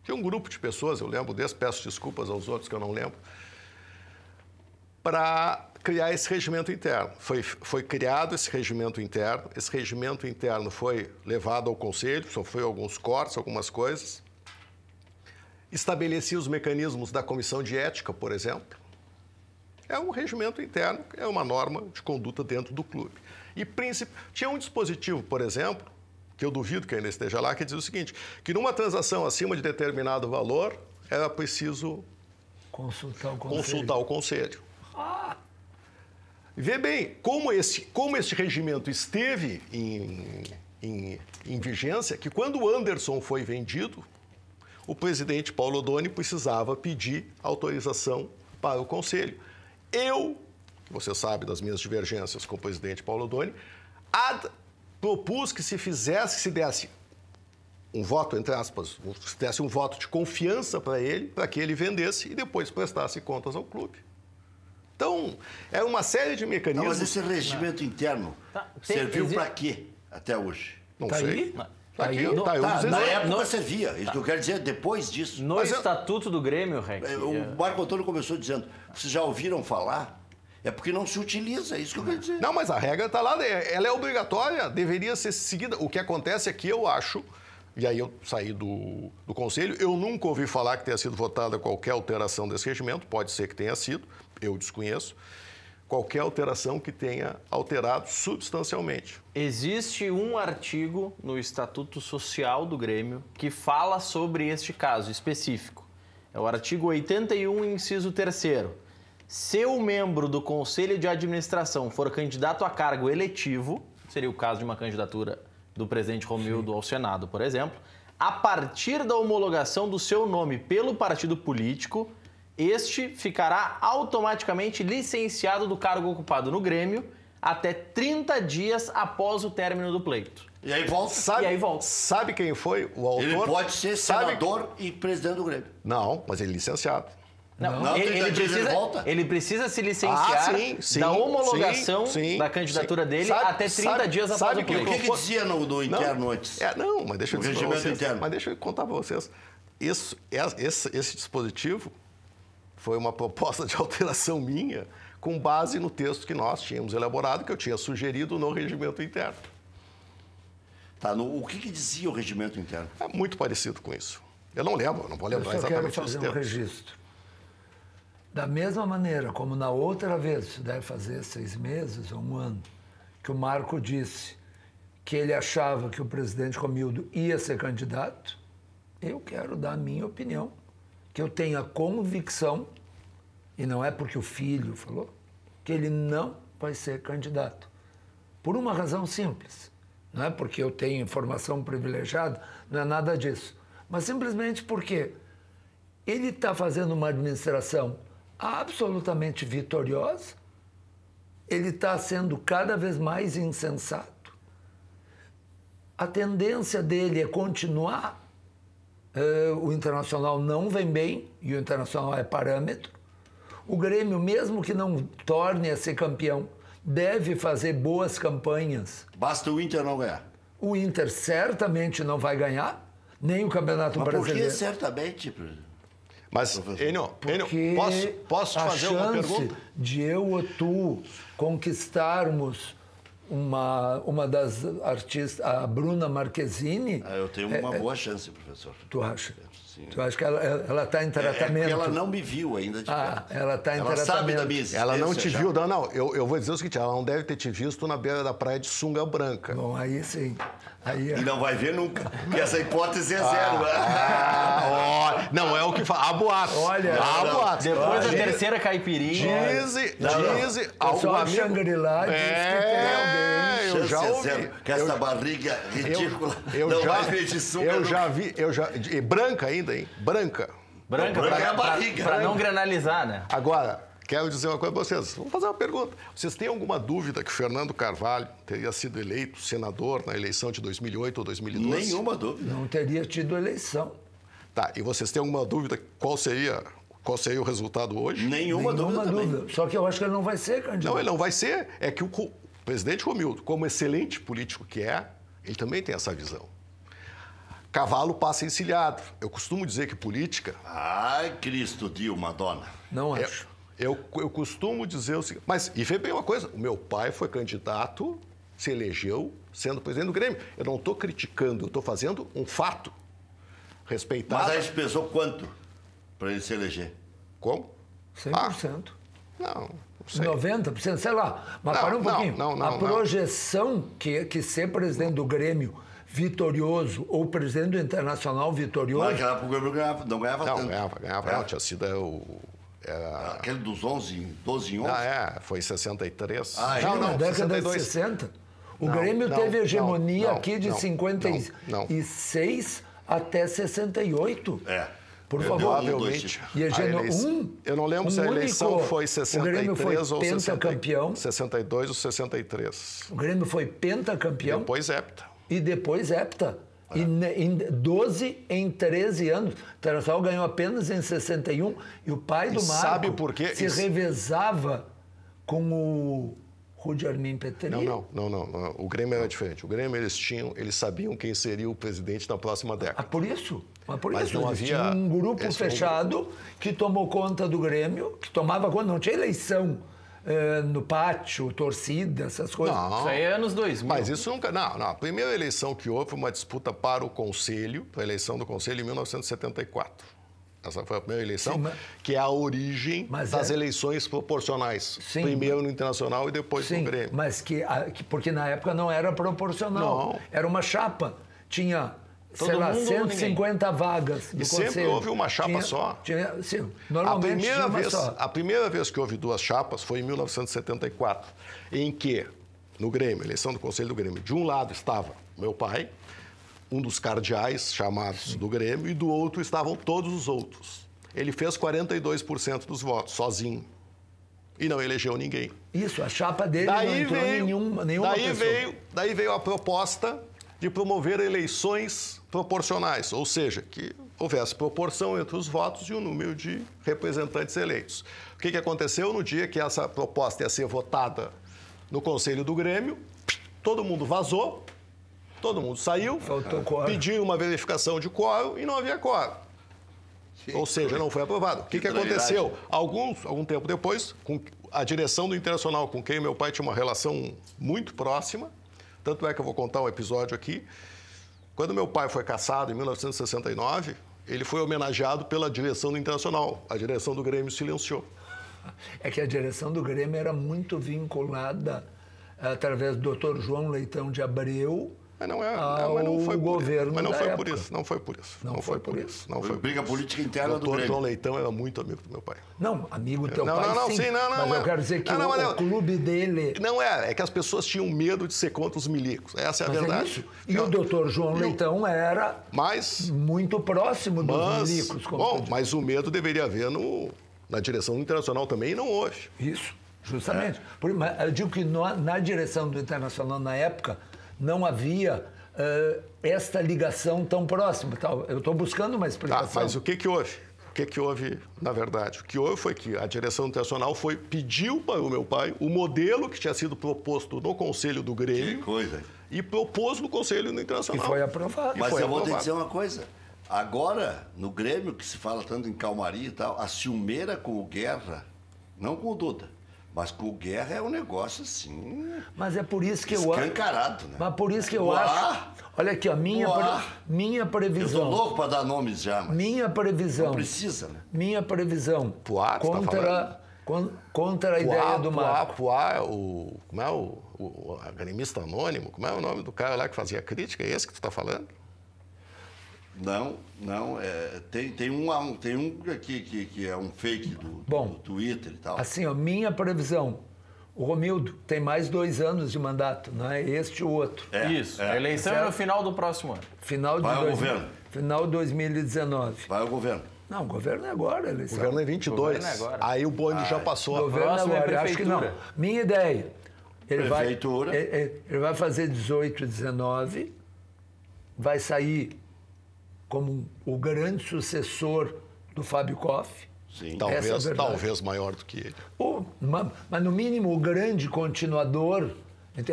Tinha um grupo de pessoas, eu lembro desse, peço desculpas aos outros que eu não lembro, para criar esse regimento interno. Foi criado esse regimento interno foi levado ao Conselho, sofreu alguns cortes, algumas coisas, estabelecia os mecanismos da Comissão de Ética, por exemplo. É um regimento interno, é uma norma de conduta dentro do clube. E tinha um dispositivo, por exemplo, que eu duvido que ainda esteja lá, que diz o seguinte, que numa transação acima de determinado valor, era preciso consultar o Conselho. Vê bem, como esse regimento esteve em vigência, que quando o Anderson foi vendido, o presidente Paulo Odoni precisava pedir autorização para o Conselho. Você sabe das minhas divergências com o presidente Paulo Odoni, propus que se desse um voto, entre aspas, se desse um voto de confiança para que ele vendesse e depois prestasse contas ao clube. Então, é uma série de mecanismos... Não, mas esse regimento interno serviu para quê até hoje? Não sei. Tá aí. Na época servia. Isso que eu quero dizer, depois disso. No Estatuto do Grêmio, Rec. O Marco Antônio começou dizendo, vocês já ouviram falar? É porque não se utiliza, é isso que eu quero dizer. Não, mas a regra está lá, ela é obrigatória, deveria ser seguida. O que acontece é que eu acho, e aí eu saí do Conselho, eu nunca ouvi falar que tenha sido votada qualquer alteração desse regimento, pode ser que tenha sido, eu desconheço, qualquer alteração que tenha alterado substancialmente. Existe um artigo no Estatuto Social do Grêmio que fala sobre este caso específico. É o artigo 81, inciso 3º. Se o membro do Conselho de Administração for candidato a cargo eletivo, seria o caso de uma candidatura do presidente Romildo ao Senado, por exemplo, a partir da homologação do seu nome pelo partido político, este ficará automaticamente licenciado do cargo ocupado no Grêmio até 30 dias após o término do pleito. E aí volta? Sabe quem foi o autor? Ele pode ser senador e presidente do Grêmio. Não, mas ele é licenciado. Não, ele precisa se licenciar da homologação da candidatura dele até 30 dias após o pleito. O que dizia no interno antes? Mas deixa eu dizer para vocês. Mas deixa eu contar para vocês. Esse dispositivo foi uma proposta de alteração minha com base no texto que nós tínhamos elaborado, que eu tinha sugerido no regimento interno. Tá, o que dizia o regimento interno? É muito parecido com isso. Eu não lembro, não vou lembrar exatamente os termos. Eu quero fazer um registro. Da mesma maneira como na outra vez, isso deve fazer 6 meses ou 1 ano, que o Marco disse que ele achava que o presidente Romildo ia ser candidato, eu quero dar a minha opinião, que eu tenho a convicção, e não é porque o filho falou, que ele não vai ser candidato. Por uma razão simples. Não é porque eu tenho informação privilegiada, não é nada disso. Mas simplesmente porque ele está fazendo uma administração absolutamente vitoriosa, ele está sendo cada vez mais insensato. A tendência dele é continuar. O Internacional não vem bem, e o Internacional é parâmetro. O Grêmio, mesmo que não torne a ser campeão, deve fazer boas campanhas. Basta o Inter não ganhar. O Inter certamente não vai ganhar, nem o Campeonato Brasileiro. Por que certamente? Mas, Enio, posso te fazer uma pergunta? A chance de eu ou tu conquistarmos uma das artistas, a Bruna Marquezine... Eu tenho uma boa chance, professor. Tu acha? Sim. Tu acha que ela está em tratamento? Porque ela não me viu ainda de perto. Ela está em tratamento. Ela sabe da minha existência. Ela não te viu? Não, eu vou dizer o seguinte, ela não deve ter te visto na beira da praia de sunga branca. Bom, aí sim. Aí, e não vai ver nunca, porque essa hipótese é zero. Não é o que fala. Há boatos. Olha, boatos. Depois da terceira caipirinha... Diz... Só a Shangri-La diz que tem alguém. Eu já ouvi. Zero, com essa barriga ridícula. Não vai ver de sunga. Eu já vi. Branca ainda, hein? Branca é a barriga. Para não granalizar, né? Agora, quero dizer uma coisa para vocês. Vou fazer uma pergunta. Vocês têm alguma dúvida que Fernando Carvalho teria sido eleito senador na eleição de 2008 ou 2012? Nenhuma dúvida. Não teria tido eleição. Tá, e vocês têm alguma dúvida qual seria o resultado hoje? Nenhuma dúvida. Só que eu acho que ele não vai ser candidato. Não, ele não vai ser. É que o presidente Romildo, como excelente político que é, ele também tem essa visão. cavalo passa encilhado. Eu costumo dizer que política... Ai, Cristo, Dilma, dona. Não acho. Eu costumo dizer o seguinte... Mas, e vê bem uma coisa, o meu pai foi candidato, se elegeu sendo presidente do Grêmio. Eu não estou criticando, eu estou fazendo um fato. Respeitado. Mas aí pesou quanto para ele se eleger? Como? 100%. Não sei. 90%, sei lá. Mas para um pouquinho. A projeção que ser presidente do Grêmio vitorioso ou presidente do Internacional vitorioso... Mas naquela época o Grêmio não ganhava tanto. Ganhava. Não, tinha sido aquele dos 11, 12 em 11? Foi 63. Não, na década 62. de 60. O Grêmio teve hegemonia aqui de 56 até 68. Por favor. Provavelmente. Eu não lembro se a eleição foi 63 ou 62 ou 63. O Grêmio foi pentacampeão. Depois hepta. E depois hepta. Em 12 em 13 anos. O Internacional ganhou apenas em 61. E o pai do Marco sabe por quê? se revezava com o Rudi Armin Petri. Não. O Grêmio era diferente. O Grêmio eles sabiam quem seria o presidente na próxima década. Por isso. Mas não havia tinha um grupo fechado que tomou conta do Grêmio, que tomava conta, não tinha eleição no pátio, torcida, essas coisas. Não. Isso aí é anos 2000. Mas isso nunca... Não. A primeira eleição que houve foi uma disputa para o Conselho, para a eleição do Conselho em 1974. Essa foi a primeira eleição, que é a origem das eleições proporcionais. Sim, primeiro no Internacional e depois no Grêmio. Mas porque na época não era proporcional. Era uma chapa. Tinha... sei lá, 150 vagas do Conselho. E sempre houve uma chapa só. Sim, normalmente tinha uma só. A primeira vez que houve duas chapas foi em 1974, em que, no Grêmio, eleição do Conselho do Grêmio, de um lado estava meu pai, um dos cardeais chamados do Grêmio, e do outro estavam todos os outros. Ele fez 42% dos votos, sozinho. E não elegeu ninguém. Isso, a chapa dele não entrou nenhuma pessoa. Daí veio a proposta de promover eleições proporcionais, ou seja, que houvesse proporção entre os votos e o número de representantes eleitos. O que aconteceu no dia que essa proposta ia ser votada no Conselho do Grêmio? Todo mundo vazou, todo mundo saiu, pediu uma verificação de quórum e não havia quórum. Ou seja, não foi aprovado. O que aconteceu? Algum tempo depois, com a direção do Internacional, com quem meu pai tinha uma relação muito próxima, tanto é que eu vou contar um episódio aqui. Quando meu pai foi cassado, em 1969, ele foi homenageado pela direção do Internacional. A direção do Grêmio silenciou. É que a direção do Grêmio era muito vinculada, através do Dr. João Leitão de Abreu, mas não foi governo Mas não foi época. por isso. Não foi por isso. Não foi por isso. Não foi briga política interna do Grêmio. O Dr. João Leitão era muito amigo do meu pai. Não, amigo do teu pai, sim. Mas eu quero dizer que o clube dele... Não é que as pessoas tinham medo de ser contra os milicos. Essa é a verdade. É isso. E o Dr. João Leitão era muito próximo dos milicos. Mas o medo deveria haver na direção internacional também e não houve. Isso, justamente. Eu digo que na direção do Internacional, na época, não havia... esta ligação tão próxima. Eu estou buscando uma explicação. Mas o que houve? O que houve, na verdade? O que houve foi que a direção internacional pediu para o meu pai o modelo que tinha sido proposto no Conselho do Grêmio. Que coisa. E propôs no Conselho do Internacional. E foi aprovado. Mas eu vou te dizer uma coisa. Agora, no Grêmio, que se fala tanto em calmaria e tal, a ciumeira com o Guerra, não com o Duda, mas com o Guerra é um negócio assim... Mas é por isso que eu acho... Escancarado, né? Mas por isso que eu acho... Olha aqui, ó, minha previsão... Eu tô louco para dar nomes já, mas... Minha previsão... Não precisa, né? Minha previsão contra a Poá, ideia do Marco. Poá, como é o agrimista anônimo? Como é o nome do cara lá que fazia crítica? É esse que tu está falando? Não. Tem um aqui que é um fake do Twitter e tal. Assim, ó, minha previsão. O Romildo tem mais 2 anos de mandato, não é este ou outro. Isso. A eleição é no final do próximo ano. Final de 2019. Vai ao governo. Não, o governo é agora, a eleição. O governo é 22. Aí o bonde já passou. O governo próximo agora, é acho que não. Minha ideia. Ele vai fazer 18 e 19, vai sair como o grande sucessor do Fábio Koff. Sim. Talvez maior do que ele. Mas, no mínimo, o grande continuador,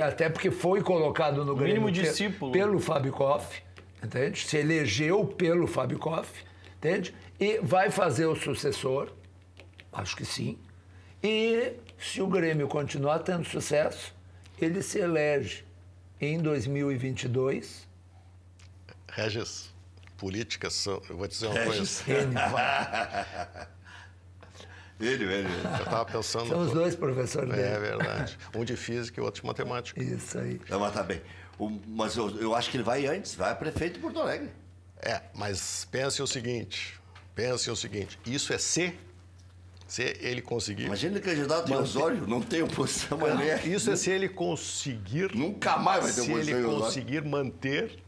até porque foi colocado no Grêmio discípulo pelo Fábio Koff, entende? Se elegeu pelo Fábio Koff, entende? E vai fazer o sucessor, acho que sim. E se o Grêmio continuar tendo sucesso, ele se elege em 2022. Regis, políticas são... Eu vou dizer uma Regis. coisa. Ele. Eu estava pensando... São os dois professores dele. É verdade. Um de física e outro de matemática. Isso aí. Não, mas tá bem. Mas eu acho que ele vai antes, vai a prefeito de Porto Alegre. Mas pense o seguinte, isso é se ele conseguir... Imagina ele candidato em Osório, não tem oposição, mas Isso é se ele conseguir... Nunca mais vai ter Se oposição em ele Osório. conseguir manter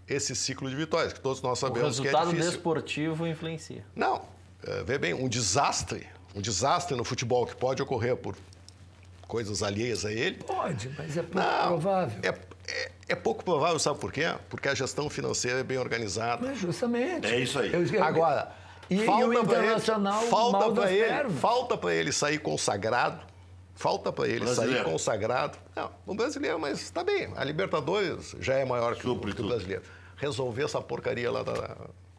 esse ciclo de vitórias, que todos nós O sabemos que é resultado difícil. desportivo influencia. Não, vê bem, um desastre no futebol que pode ocorrer por coisas alheias a ele. Pode, mas é pouco provável. É pouco provável, sabe por quê? Porque a gestão financeira é bem organizada. Mas justamente. É isso aí. Agora, E o Internacional mal das pernas. falta para ele sair consagrado. Brasileiro. Não, o brasileiro, mas está bem. A Libertadores já é maior que o brasileiro. Resolver essa porcaria lá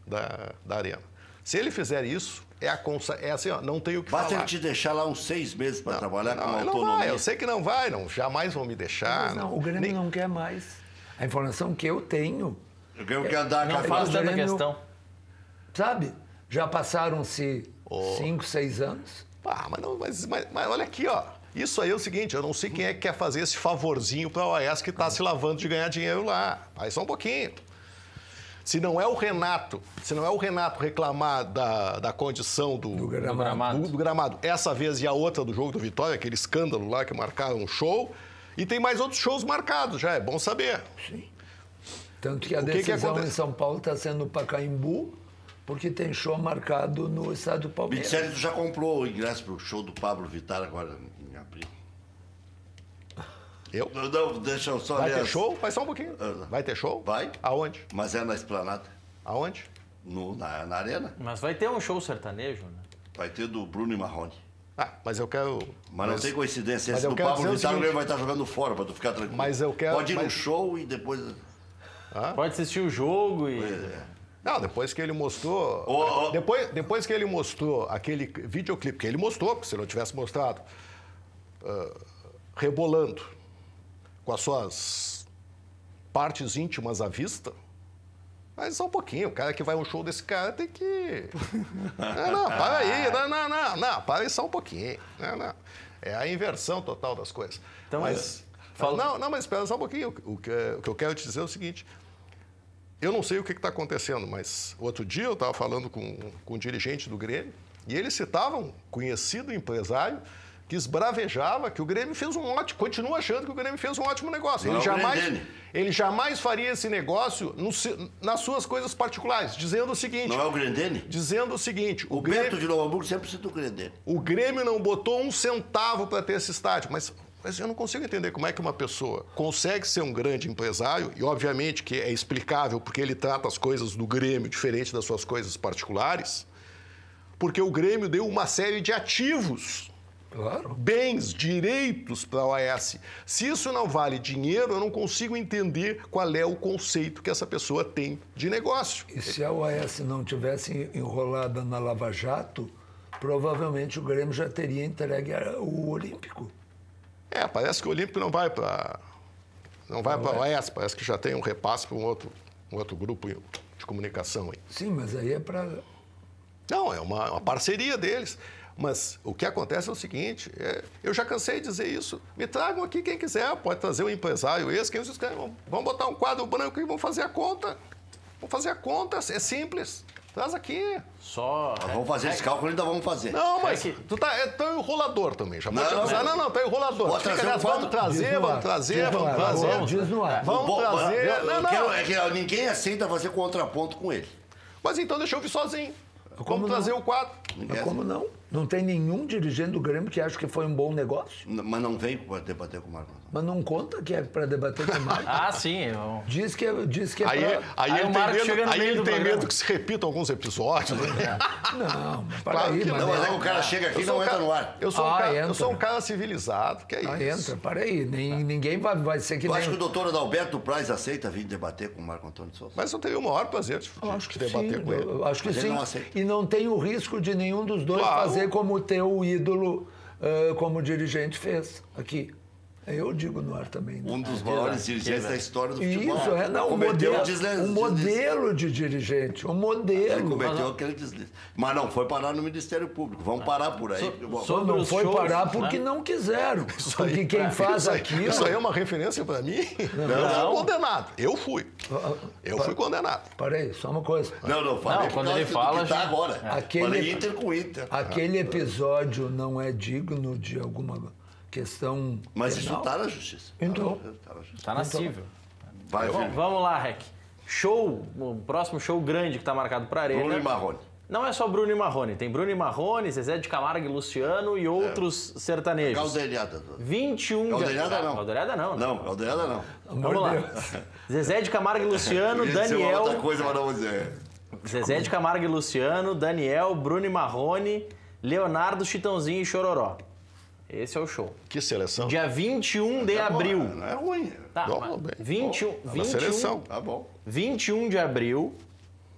da arena. Se ele fizer isso, é assim, ó, não tem o que Basta falar. ele te deixar lá uns 6 meses para trabalhar com Não autonomia. vai, eu sei que não vai, jamais vão me deixar. Mas não, o Grêmio não quer mais. A informação que eu tenho, O Grêmio quer andar Não com a faz tanta Grêmio- questão. sabe? Já passaram-se 5, 6 anos. Mas olha aqui, ó. Isso aí é o seguinte, eu não sei quem é que quer fazer esse favorzinho para a OAS que está se lavando de ganhar dinheiro lá. Aí só um pouquinho. Se não é o Renato reclamar da condição do gramado, essa vez e a outra do jogo do Vitória, aquele escândalo lá que marcaram um show, e tem mais outros shows marcados já, é bom saber. Sim. Tanto que a que decisão acontece? em São Paulo está sendo no Pacaembu, porque tem show marcado no estado do Palmeiras. 27, tu já comprou o ingresso pro show do Pablo Vittar agora em abril. Eu? Não, deixa eu só Vai ler ter as- show? Vai só um pouquinho. Vai ter show? Vai. Aonde? Mas é na Esplanada, Aonde? na Arena. Mas vai ter um show sertanejo, né? Vai ter do Bruno e Marrone. Mas eu quero... Mas não tem coincidência. mas Esse eu do quero Pablo dizer o Vittar, o Grêmio seguinte- vai estar jogando fora, pra tu ficar tranquilo. Mas eu quero- Pode ir no mas- show e depois... Pode assistir o jogo e... Não, depois que ele mostrou... Depois que ele mostrou aquele videoclipe, que ele mostrou, porque se não tivesse mostrado, rebolando com as suas partes íntimas à vista, mas só um pouquinho, o cara que vai a um show desse cara tem que... Não, para aí, não, para aí só um pouquinho. Não. É a inversão total das coisas. Então, mas... fala- Não, mas espera só um pouquinho. O que eu quero te dizer é o seguinte... Eu não sei o que está acontecendo, mas outro dia eu estava falando com um dirigente do Grêmio e ele citava um conhecido empresário que esbravejava que o Grêmio fez um ótimo... Continua achando que o Grêmio fez um ótimo negócio. Não, Ele jamais faria esse negócio nas suas coisas particulares, dizendo o seguinte... Não é o Grendene? Dizendo o seguinte... O Bento de Novo Hamburgo sempre cita o Grendene. O Grêmio não botou um centavo para ter esse estádio, mas eu não consigo entender como é que uma pessoa consegue ser um grande empresário, e obviamente que é explicável porque ele trata as coisas do Grêmio diferente das suas coisas particulares, porque o Grêmio deu uma série de ativos, Claro. bens, direitos para a OAS. Se isso não vale dinheiro, eu não consigo entender qual é o conceito que essa pessoa tem de negócio. E se a OAS não tivesse enrolada na Lava Jato, provavelmente o Grêmio já teria entregue o Olímpico. Parece que o Olímpico não vai para a OAS, parece que já tem um repasse para um outro grupo de comunicação aí. Sim, mas aí é para... Não, é uma parceria deles. Mas o que acontece é o seguinte, eu já cansei de dizer isso. Me tragam aqui quem quiser, pode trazer um empresário quem vocês querem. Vamos botar um quadro branco e vamos fazer a conta. Vamos fazer a conta, é simples. Traz aqui. Só... Vamos fazer esse cálculo, ainda vamos fazer. Não, mas que- tu tá enrolador também. Já vou te Não, avisar. Não, tá enrolador. Pode trazer Fica um nessa, quadro. vamos trazer. Diz no ar. Vamos trazer. Eu Não. quero- é que ninguém aceita fazer contraponto com ele. Mas então deixa eu vir sozinho. Como Vamos não? trazer o quadro. Mas como não? Não tem nenhum dirigente do Grêmio que acha que foi um bom negócio. Mas não vem para debater com o Marco Antônio. Mas não conta que é para debater com o Marco. Ah, sim. Diz que é Aí pra... o Marco chega no meio ele do tem programa. medo que se repitam alguns episódios. Né? Não, mas para Claro aí, que Não, mas é que o cara chega aqui e não entra no ar. Eu sou, Ah, eu sou um entra. cara civilizado, que é isso. Entra, para aí. Ninguém vai ser que Eu nem... acho que o doutor Adalberto Praz aceita vir debater com o Marco Antônio de Souza. Mas eu teria o maior prazer de Acho que debater sim, com ele. eu acho que Mas ele sim. não aceita. E não tem o risco de nenhum dos dois Claro. fazer como o teu ídolo, como dirigente fez aqui. Eu digo no ar também. Né? Um dos maiores dirigentes da história do futebol. Isso, não, Cometeu um modelo de dirigente, um Ele modelo. cometeu aquele deslize. Mas não foi parar no Ministério Público. Vamos parar por aí. Sobre Não os foi shows, parar porque né? não quiseram. Porque quem faz aquilo... Isso aí é uma referência para mim? Eu fui condenado. Eu fui condenado. Parei, só uma coisa. Não, falei Não, por quando causa ele do fala, que tá já- agora. Aquele- Falei Inter com Inter. Aquele episódio não é digno de alguma questão Mas isso penal? está na justiça. Então. Tá na justiça. Tá nascível. Vai, Bom, filho. vamos lá, Rec. Show, o próximo show grande que tá marcado pra Arena. Bruno e Marrone. Não é só Bruno e Marrone, tem Bruno e Marrone, Zezé de Camargo e Luciano e outros sertanejos. Caldeirada. 21 Caldeirada não. Caldeirada não. Não, Caldeirada não. Amor Vamos de lá. Deus. Zezé de Camargo e Luciano, Ia dizer uma outra Daniel. coisa, mas não vou dizer. Zezé de Camargo e Luciano, Daniel, Bruno e Marrone, Leonardo, Chitãozinho e Chororó. Esse é o show. Que seleção. Dia 21 de abril. Não é ruim. Tá, Bom, mas bem. 21, Bom, na 21, seleção. Tá bom. 21 de abril,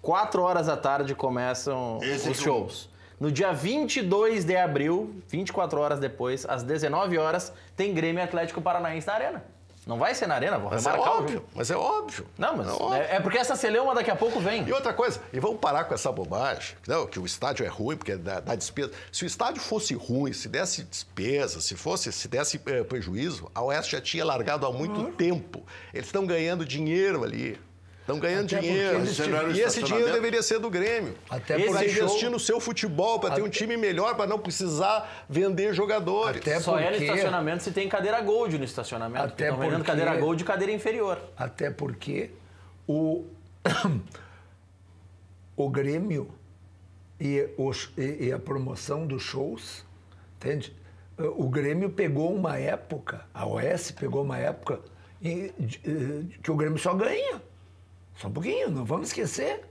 4 horas da tarde começam Esse os que shows. No dia 22 de abril, 24 horas depois, às 19 horas, tem Grêmio e Atlético Paranaense na Arena. Não vai ser na Arena, vou Mas é remarcar o óbvio, jogo. mas é óbvio. Não, mas óbvio. é porque essa celeuma daqui a pouco vem. E outra coisa, e vamos parar com essa bobagem, não, que o estádio é ruim porque dá despesa. Se o estádio fosse ruim, se desse despesa, se desse prejuízo, a Oeste já tinha largado há muito tempo. Eles estão ganhando dinheiro ali. Estão ganhando Até porque dinheiro. eles tiveram E esse estacionamento. dinheiro deveria ser do Grêmio. Até Esse Para porque investir no seu futebol, para ter um time melhor, para não precisar vender jogadores. Até Só é no porque- estacionamento se tem cadeira Gold no estacionamento. Até Estão vendendo porque- cadeira Gold e cadeira inferior. Até porque o Grêmio e a promoção dos shows, entende? O Grêmio pegou uma época, a OS pegou uma época que o Grêmio só ganha. Só um pouquinho, não vamos esquecer.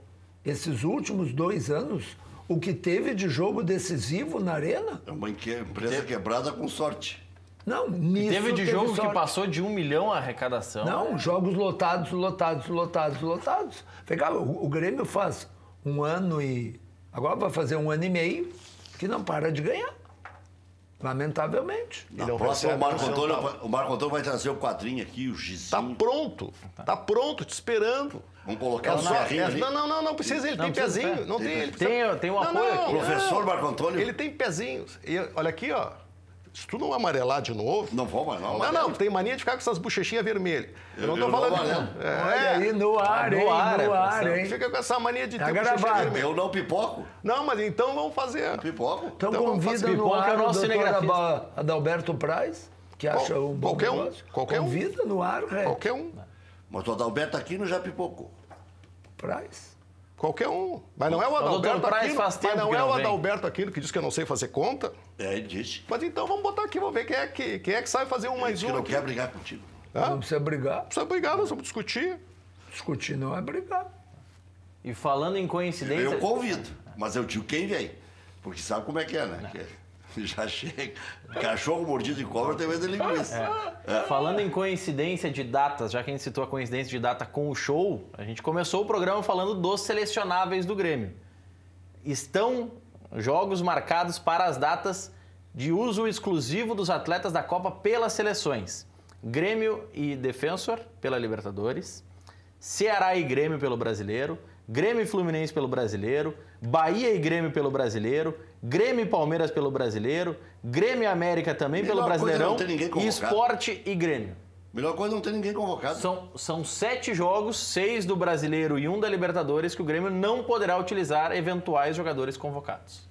Esses últimos 2 anos, o que teve de jogo decisivo na Arena, É uma empresa quebrada com sorte. não, nisso Teve de jogo que sorte. passou de 1 milhão a arrecadação. Não, jogos lotados. Vem cá, o Grêmio faz 1 ano e... Agora vai fazer 1 ano e meio que não para de ganhar. Lamentavelmente. Na não próxima, recebe o Marco Antônio vai trazer o quadrinho aqui, o Tá gizinho. pronto. Tá pronto, te esperando. Vamos colocar o ferrinho ali. Não precisa, ele Não tem precisa pezinho. ferro. Não tem, ele Tem um apoio aqui. Professor Marco Antônio. Ele tem pezinhos. E olha aqui, ó. Se tu não amarelar de novo. Não vou, mas não. Não, tem mania de ficar com essas bochechinhas vermelhas. Eu não tô Eu falando. não amarelo. Olha aí, no ar, no hein? ar, No é ar, pressão. hein? Fica com essa mania de Tá ter bochecha gravado. vermelha. Eu não pipoco. Não, mas então vamos fazer. Pipoco. Então Então vamos convida fazer no pipoca, ar é o o nosso doutor cinegrafista. Adalberto Praz, que acha um bom qualquer um, negócio. qualquer um. Convida no ar, Qualquer um. Mas o Adalberto Aquino já pipocou. Praz. Qualquer um. Mas não é o doutor Adalberto Praz Aquino. faz Mas tempo não que é não o vem. Adalberto Aquino que diz que eu não sei fazer conta. É, ele disse. Mas então vamos botar aqui, vamos ver quem é que sabe fazer um Ele mais disse que um. não aqui. quer brigar contigo. Tá? Não precisa brigar. Não precisa brigar, nós vamos discutir. Discutir não é brigar. E falando em coincidência... Eu convido, mas eu digo quem vem. Porque sabe como é que é, né? Que já chega. Cachorro mordido de cobra tem medo de linguiça. Falando em coincidência de datas, já que a gente citou a coincidência de data com o show, a gente começou o programa falando dos selecionáveis do Grêmio. Estão jogos marcados para as datas de uso exclusivo dos atletas da Copa pelas seleções. Grêmio e Defensor pela Libertadores, Ceará e Grêmio pelo Brasileiro, Grêmio e Fluminense pelo Brasileiro, Bahia e Grêmio pelo Brasileiro, Grêmio e Palmeiras pelo Brasileiro, Grêmio e América também pelo Melhor coisa é Brasileirão não ter ninguém e convocado. Sport e Grêmio. Melhor coisa é não ter ninguém convocado. São 7 jogos, 6 do Brasileiro e 1 da Libertadores, que o Grêmio não poderá utilizar eventuais jogadores convocados.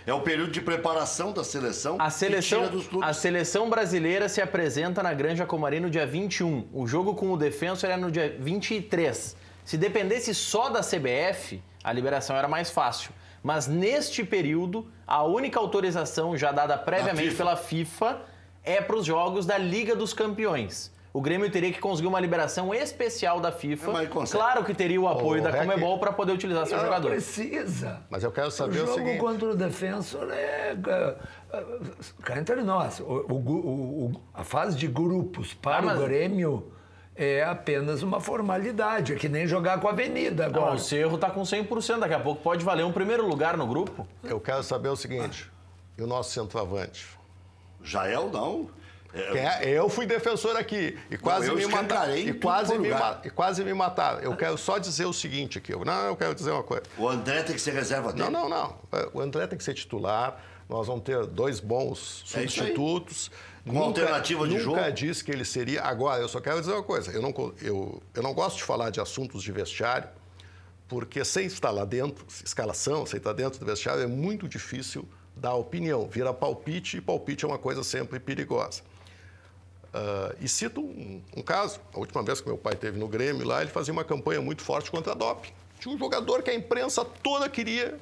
É o período de preparação da seleção. A que tira seleção, dos clubes. a seleção brasileira se apresenta na Granja Comari no dia 21. O jogo com o Defensor era no dia 23. Se dependesse só da CBF, a liberação era mais fácil. Mas neste período, a única autorização já dada previamente pela FIFA é para os jogos da Liga dos Campeões. O Grêmio teria que conseguir uma liberação especial da FIFA. Claro que teria o apoio da Conmebol para poder utilizar seu jogador. Precisa. Mas eu quero saber o seguinte... O jogo contra o Defensor é... Cá entre nós, a fase de grupos para o Grêmio é apenas uma formalidade. É que nem jogar com a Avenida agora. Não, o Cerro está com 100%. Daqui a pouco pode valer um primeiro lugar no grupo. Eu quero saber o seguinte. E o nosso centroavante? Jael, não. Eu fui defensor aqui e quase me mataram. E quase me mataram. Eu quero só dizer o seguinte aqui. Eu quero dizer uma coisa. O André tem que ser reserva dele? Não. O André tem que ser titular. Nós vamos ter 2 bons substitutos. Com alternativa de jogo. Nunca disse que ele seria. Agora, eu só quero dizer uma coisa. Eu não gosto de falar de assuntos de vestiário, porque sem estar lá dentro, escalação, sem estar dentro do vestiário, é muito difícil dar opinião. Vira palpite, e palpite é uma coisa sempre perigosa. E cito um caso. A última vez que meu pai esteve no Grêmio lá, ele fazia uma campanha muito forte contra a doping. Tinha um jogador que a imprensa toda queria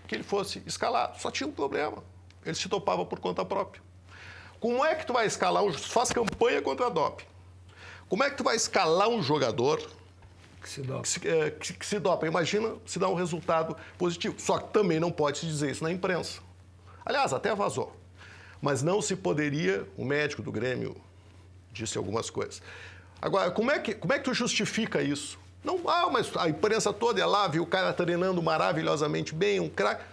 que ele fosse escalado. Só tinha um problema. Ele se topava por conta própria. Como é que tu vai escalar faz campanha contra a doping. Como é que tu vai escalar um jogador que se dopa? Imagina se dá um resultado positivo. Só que também não pode se dizer isso na imprensa. Aliás, até vazou. Mas não se poderia, o médico do Grêmio disse algumas coisas. Agora, como é que tu justifica isso? Não, mas a imprensa toda ia lá, viu o cara treinando maravilhosamente bem, um craque,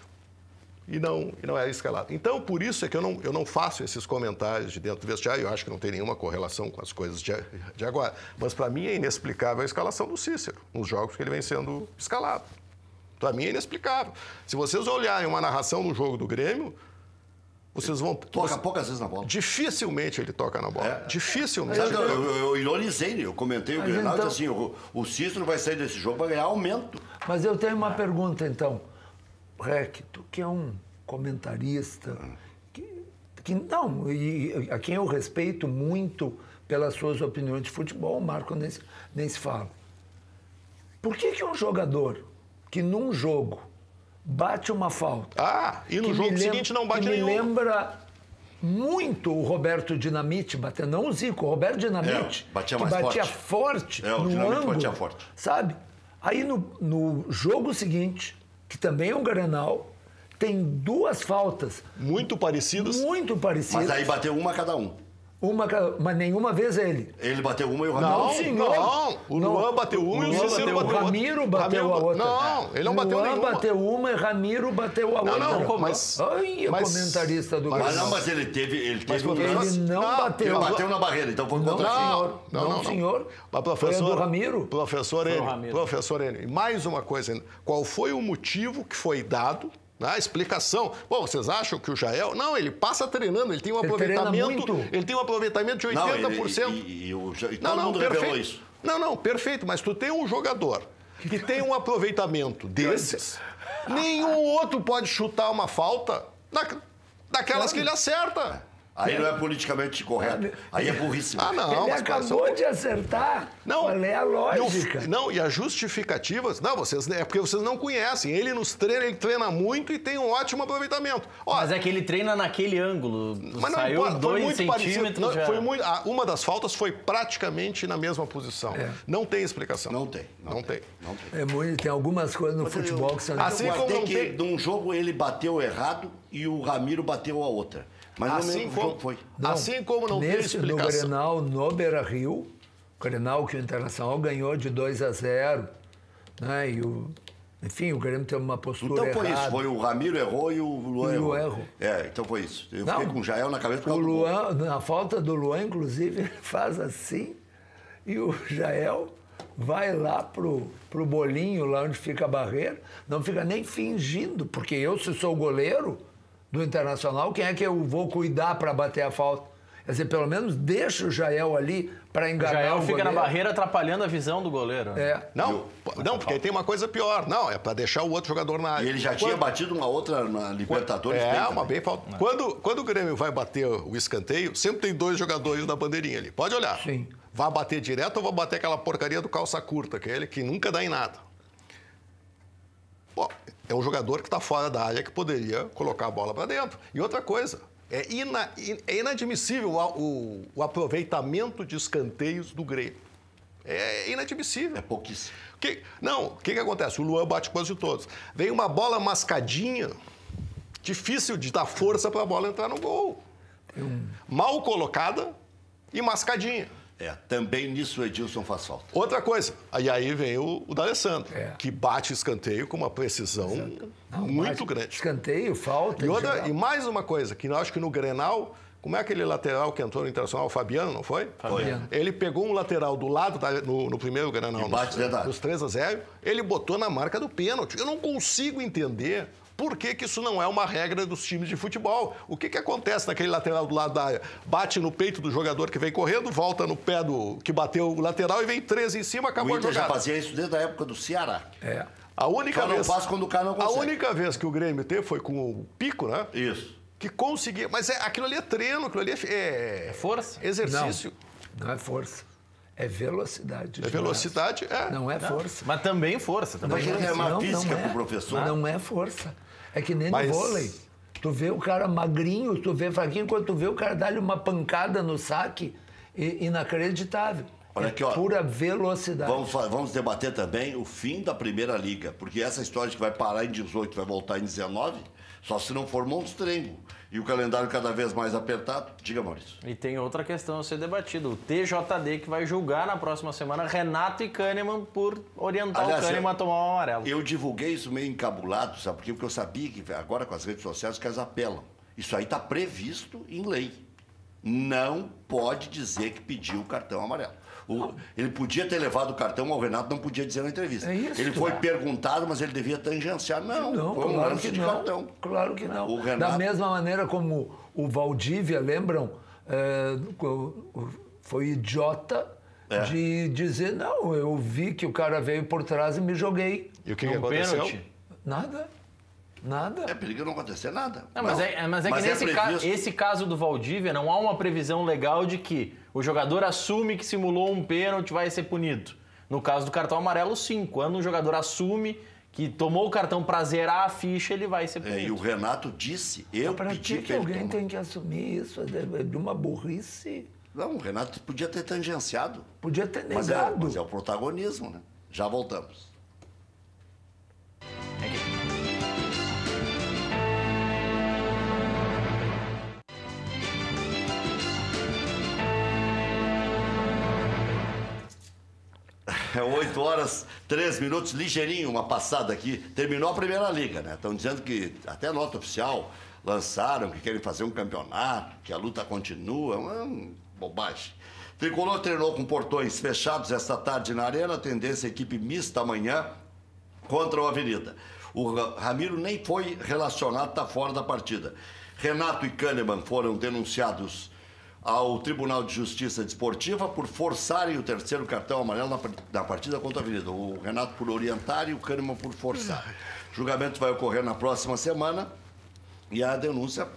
e não é escalado. Então, por isso é que eu não faço esses comentários de dentro do vestiário, eu acho que não tem nenhuma correlação com as coisas de agora. Mas, para mim, é inexplicável a escalação do Cícero, nos jogos que ele vem sendo escalado. Para mim, é inexplicável. Se vocês olharem uma narração no jogo do Grêmio, vocês vão... Toca poucas vezes na bola. Dificilmente ele toca na bola. Dificilmente. Eu ironizei, eu comentei o Grenal e disse assim, o Cícero vai sair desse jogo para ganhar aumento. Mas eu tenho uma pergunta, então. Rec, tu que é um comentarista, a quem eu respeito muito pelas suas opiniões de futebol, o Marco nem se fala. Por que um jogador que num jogo bate uma falta... e no jogo seguinte não bate nenhum. Me lembra muito o Roberto Dinamite batendo, não o Zico, o Roberto Dinamite, batia que batia forte o no Dinamite ângulo, batia forte. Sabe? Aí no jogo seguinte, que também é um Grenal, tem 2 faltas. Muito parecidas. Mas aí bateu uma a cada um. Mas nenhuma vez ele. Ele bateu uma e o Ramiro. Não, senhor. Não, o Luan bateu uma e o Cícero bateu outra. O Ramiro bateu a outra. Não, ele não bateu nenhuma. Luan bateu uma e Ramiro bateu a outra. Não, mas... Ai, o comentarista do Grêmio. Mas ele teve Ele não bateu. Ele bateu na barreira, então foi contra Não, senhor. Mas, professor, foi a do Ramiro? Professor Enio, e mais uma coisa ainda. Qual foi o motivo que foi dado? A explicação. Bom, vocês acham que o Jael... Não, ele passa treinando, ele tem um aproveitamento... Ele tem um aproveitamento de 80%. Todo mundo revelou isso. Não, perfeito, mas tu tem um jogador que tem um aproveitamento desses, nenhum outro pode chutar uma falta daquelas que ele acerta. Aí não é politicamente correto. Aí é burrice. Não, ele acabou de acertar. Qual é a lógica? E as justificativas... é porque vocês não conhecem. Ele nos treina, ele treina muito e tem um ótimo aproveitamento. Mas é que ele treina naquele ângulo. Saiu 2 centímetros já. Uma das faltas foi praticamente na mesma posição. Não tem explicação. Não tem. Tem algumas coisas no futebol que são... Assim como num jogo ele bateu errado e o Ramiro bateu a outra. Mas assim como não tem explicação. No Grenal, no Beira-Rio, o Grenal que o Internacional ganhou de 2-0, né? Enfim, o Grêmio teve uma postura errada. Então foi isso, foi o Ramiro errou e o Luan errou. Então foi isso. Eu fiquei com o Jael na cabeça. O Luan, na falta do Luan, inclusive, ele faz assim e o Jael vai lá pro bolinho, lá onde fica a barreira, não fica nem fingindo, porque eu, se sou goleiro do Internacional, quem é que eu vou cuidar para bater a falta? Quer dizer, pelo menos deixa o Jael ali para enganar o goleiro. O Jael fica na barreira atrapalhando a visão do goleiro. Não, porque aí tem uma coisa pior. Não, é para deixar o outro jogador na área. E ele já tinha batido uma outra na Libertadores. Uma bem falta. Quando o Grêmio vai bater o escanteio, sempre tem 2 jogadores na bandeirinha ali. Pode olhar. Sim. Vai bater direto ou vai bater aquela porcaria do calça curta, aquele que nunca dá em nada? Bom, é um jogador que está fora da área, que poderia colocar a bola para dentro. E outra coisa, é inadmissível o aproveitamento de escanteios do Grêmio. É inadmissível. É pouquíssimo. O que acontece? O Luan bate quase todos. Vem uma bola mascadinha, difícil de dar força para a bola entrar no gol. Mal colocada e mascadinha. Também nisso o Edilson faz falta. Outra coisa, aí vem o D'Alessandro, que bate escanteio com uma precisão muito grande. Escanteio, falta. E mais uma coisa, que eu acho que no Grenal, como é aquele lateral que entrou no Internacional, o Fabiano, não foi? Fabiano. Ele pegou um lateral do lado, no primeiro Grenal, nos 3-0, ele botou na marca do pênalti. Eu não consigo entender por que isso não é uma regra dos times de futebol. O que acontece naquele lateral do lado da área? Bate no peito do jogador que vem correndo, volta no pé do que bateu o lateral e vem 13 em cima, acabou a jogada. O Inter já fazia isso desde a época do Ceará. A única vez, não faz quando o cara não consegue. A única vez que o Grêmio teve foi com o Pico, né? Isso. Que conseguia. Mas aquilo ali é treino, aquilo ali é força. Exercício. Não é força. É velocidade. É velocidade, Não é força. Mas também força. Mas é uma física pro professor. Não é força. É que nem no vôlei. Tu vê o cara magrinho, tu vê fraquinho, quando tu vê o cara dar-lhe uma pancada no saque, inacreditável. Olha aqui, ó. Pura velocidade. Vamos debater também o fim da Primeira Liga, porque essa história de que vai parar em 18 vai voltar em 19, só se não for monstrengo. E o calendário cada vez mais apertado. Diga, Maurício. E tem outra questão a ser debatida. O TJD que vai julgar na próxima semana Renato e Kahneman por orientar o Kahneman a tomar um amarelo. Eu divulguei isso meio encabulado, sabe por quê? Porque eu sabia que agora com as redes sociais que eles apelam. Isso aí está previsto em lei. Não pode dizer que pediu o cartão amarelo. Ele podia ter levado o cartão, mas o Renato não podia dizer na entrevista. Ele foi perguntado, mas ele devia tangenciar. Não, foi um lance de cartão. Claro que não. O Renato... Da mesma maneira como o Valdívia, lembram? Foi idiota de dizer, não, eu vi que o cara veio por trás e me joguei. E o que aconteceu? Pênalti? Nada. É perigo não acontecer nada. Não, mas que esse caso do Valdívia, não há uma previsão legal de que o jogador assume que simulou um pênalti vai ser punido. No caso do cartão amarelo, sim. Quando o jogador assume que tomou o cartão para zerar a ficha, ele vai ser punido. E o Renato disse, eu pedi que alguém tem que assumir isso? É de uma burrice. Não, o Renato podia ter tangenciado. Podia ter negado. Mas é o protagonismo, né? Já voltamos. É 8 horas, 3 minutos, ligeirinho, uma passada aqui. Terminou a Primeira Liga, né? Estão dizendo que, até a nota oficial, lançaram que querem fazer um campeonato, que a luta continua. Uma bobagem. Tricolor treinou com portões fechados esta tarde na Arena, tendência equipe mista amanhã contra o Avenida. O Ramiro nem foi relacionado, está fora da partida. Renato e Kahneman foram denunciados ao Tribunal de Justiça Desportiva por forçarem o terceiro cartão amarelo na partida contra a Avenida. O Renato por orientar e o Kahneman por forçar. O julgamento vai ocorrer na próxima semana e a denúncia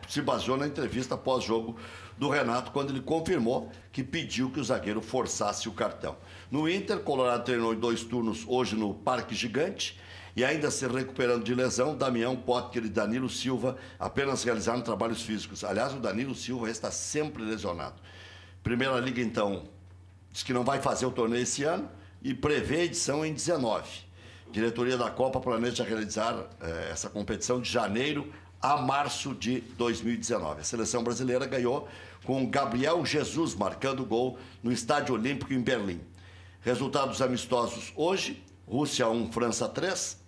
se baseou na entrevista pós-jogo do Renato, quando ele confirmou que pediu que o zagueiro forçasse o cartão. No Inter, Colorado treinou em 2 turnos hoje no Parque Gigante. E ainda se recuperando de lesão, Damião, Potker e Danilo Silva apenas realizaram trabalhos físicos. Aliás, o Danilo Silva está sempre lesionado. Primeira Liga, então, diz que não vai fazer o torneio esse ano e prevê edição em 19. Diretoria da Copa planeja realizar essa competição de janeiro a março de 2019. A seleção brasileira ganhou com Gabriel Jesus marcando gol no Estádio Olímpico em Berlim. Resultados amistosos hoje: Rússia 1, França 3,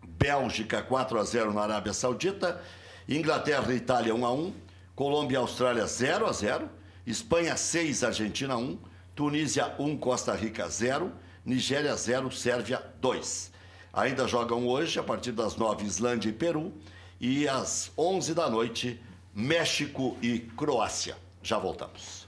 Bélgica 4-0 na Arábia Saudita, Inglaterra e Itália 1-1, Colômbia e Austrália 0-0, Espanha 6, Argentina 1, Tunísia 1, Costa Rica 0, Nigéria 0, Sérvia 2. Ainda jogam hoje, a partir das 9, Islândia e Peru, e às 11 da noite, México e Croácia. Já voltamos.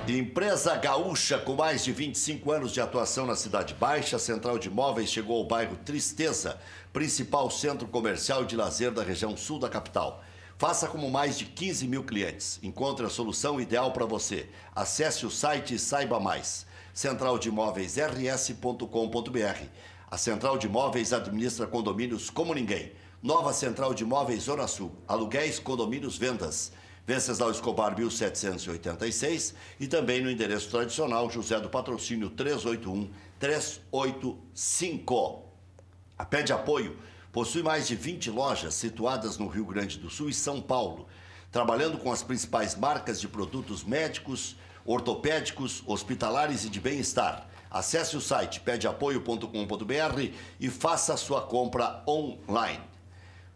Empresa gaúcha com mais de 25 anos de atuação na Cidade Baixa, a Central de Imóveis chegou ao bairro Tristeza, principal centro comercial e de lazer da região sul da capital. Faça como mais de 15 mil clientes. Encontre a solução ideal para você. Acesse o site e saiba mais. centraldemóveisrs.com.br. A Central de Imóveis administra condomínios como ninguém. Nova Central de Imóveis Zona Sul. Aluguéis, condomínios, vendas. Venceslau Escobar 1786 e também no endereço tradicional José do Patrocínio 381-385. A Pede Apoio possui mais de 20 lojas situadas no Rio Grande do Sul e São Paulo, trabalhando com as principais marcas de produtos médicos, ortopédicos, hospitalares e de bem-estar. Acesse o site pedeapoio.com.br e faça a sua compra online.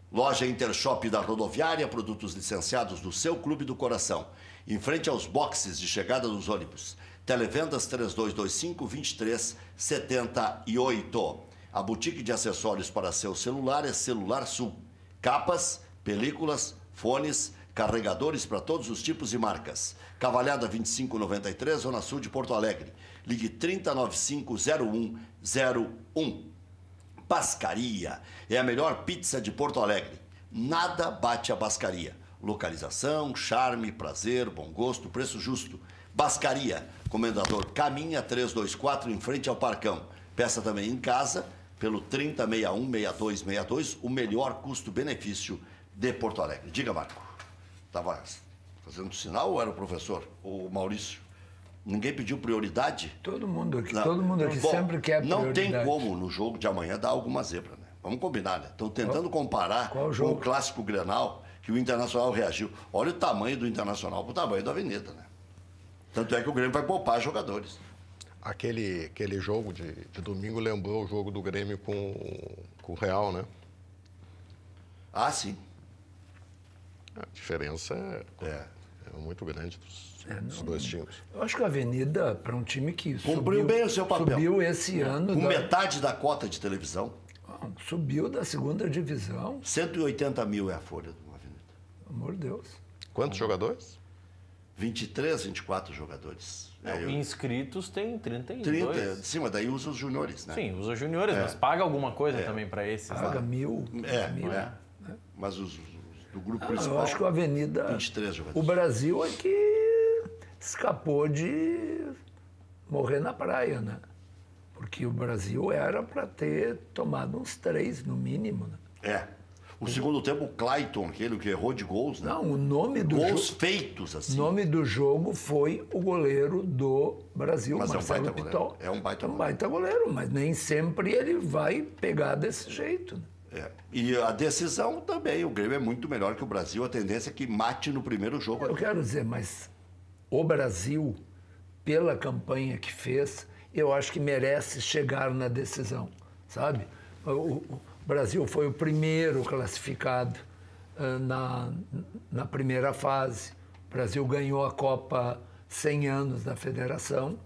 Loja Intershop da Rodoviária, produtos licenciados do seu Clube do Coração. Em frente aos boxes de chegada dos ônibus. Televendas 3225-2378. A boutique de acessórios para seu celular é Celular Sul. Capas, películas, fones, carregadores para todos os tipos e marcas. Cavalhada 2593, Zona Sul de Porto Alegre. Ligue 3095-0101. Bascaria é a melhor pizza de Porto Alegre. Nada bate a Bascaria. Localização, charme, prazer, bom gosto, preço justo. Bascaria, Comendador Caminha 324, em frente ao Parcão. Peça também em casa pelo 3061-6262, o melhor custo-benefício de Porto Alegre. Diga, Marco. Estava fazendo sinal ou era o professor? O Maurício? Ninguém pediu prioridade? Todo mundo aqui bom, sempre quer prioridade. Não tem como no jogo de amanhã dar alguma zebra, né? Vamos combinar, né? Estão tentando comparar com o Clássico Grenal, que o Internacional reagiu. Olha o tamanho do Internacional para o tamanho da Avenida, né? Tanto é que o Grêmio vai poupar jogadores. Aquele jogo de domingo lembrou o jogo do Grêmio com o Real, né? Ah, sim. A diferença é muito grande dos dois times. Eu acho que a Avenida, para um time que cumpriu bem o seu papel. Subiu esse ano. Com metade da cota de televisão. Subiu da segunda divisão. 180 mil é a folha do Avenida. Pelo amor de Deus. Quantos jogadores? 23, 24 jogadores. Inscritos tem 32. 30, sim, mas daí usa os juniores, né? Sim, usa os juniores, mas paga alguma coisa também para esses. Paga mil. Mas os do grupo principal. Eu acho que a Avenida. 23 jogadores. O Brasil é que escapou de morrer na praia, né? Porque o Brasil era para ter tomado uns 3 no mínimo, né? O segundo tempo, o Clayton, aquele que errou de gols, né? Não, o nome do jogo... Gols feitos, assim. O nome do jogo foi o goleiro do Brasil, mas Marcelo Pitol. É um baita goleiro. É um baita goleiro, mas nem sempre ele vai pegar desse jeito, né? E a decisão também, o Grêmio é muito melhor que o Brasil, a tendência é que mate no primeiro jogo. Eu quero dizer, mas o Brasil, pela campanha que fez, eu acho que merece chegar na decisão, sabe? O Brasil foi o primeiro classificado na primeira fase. O Brasil ganhou a Copa 100 anos da Federação.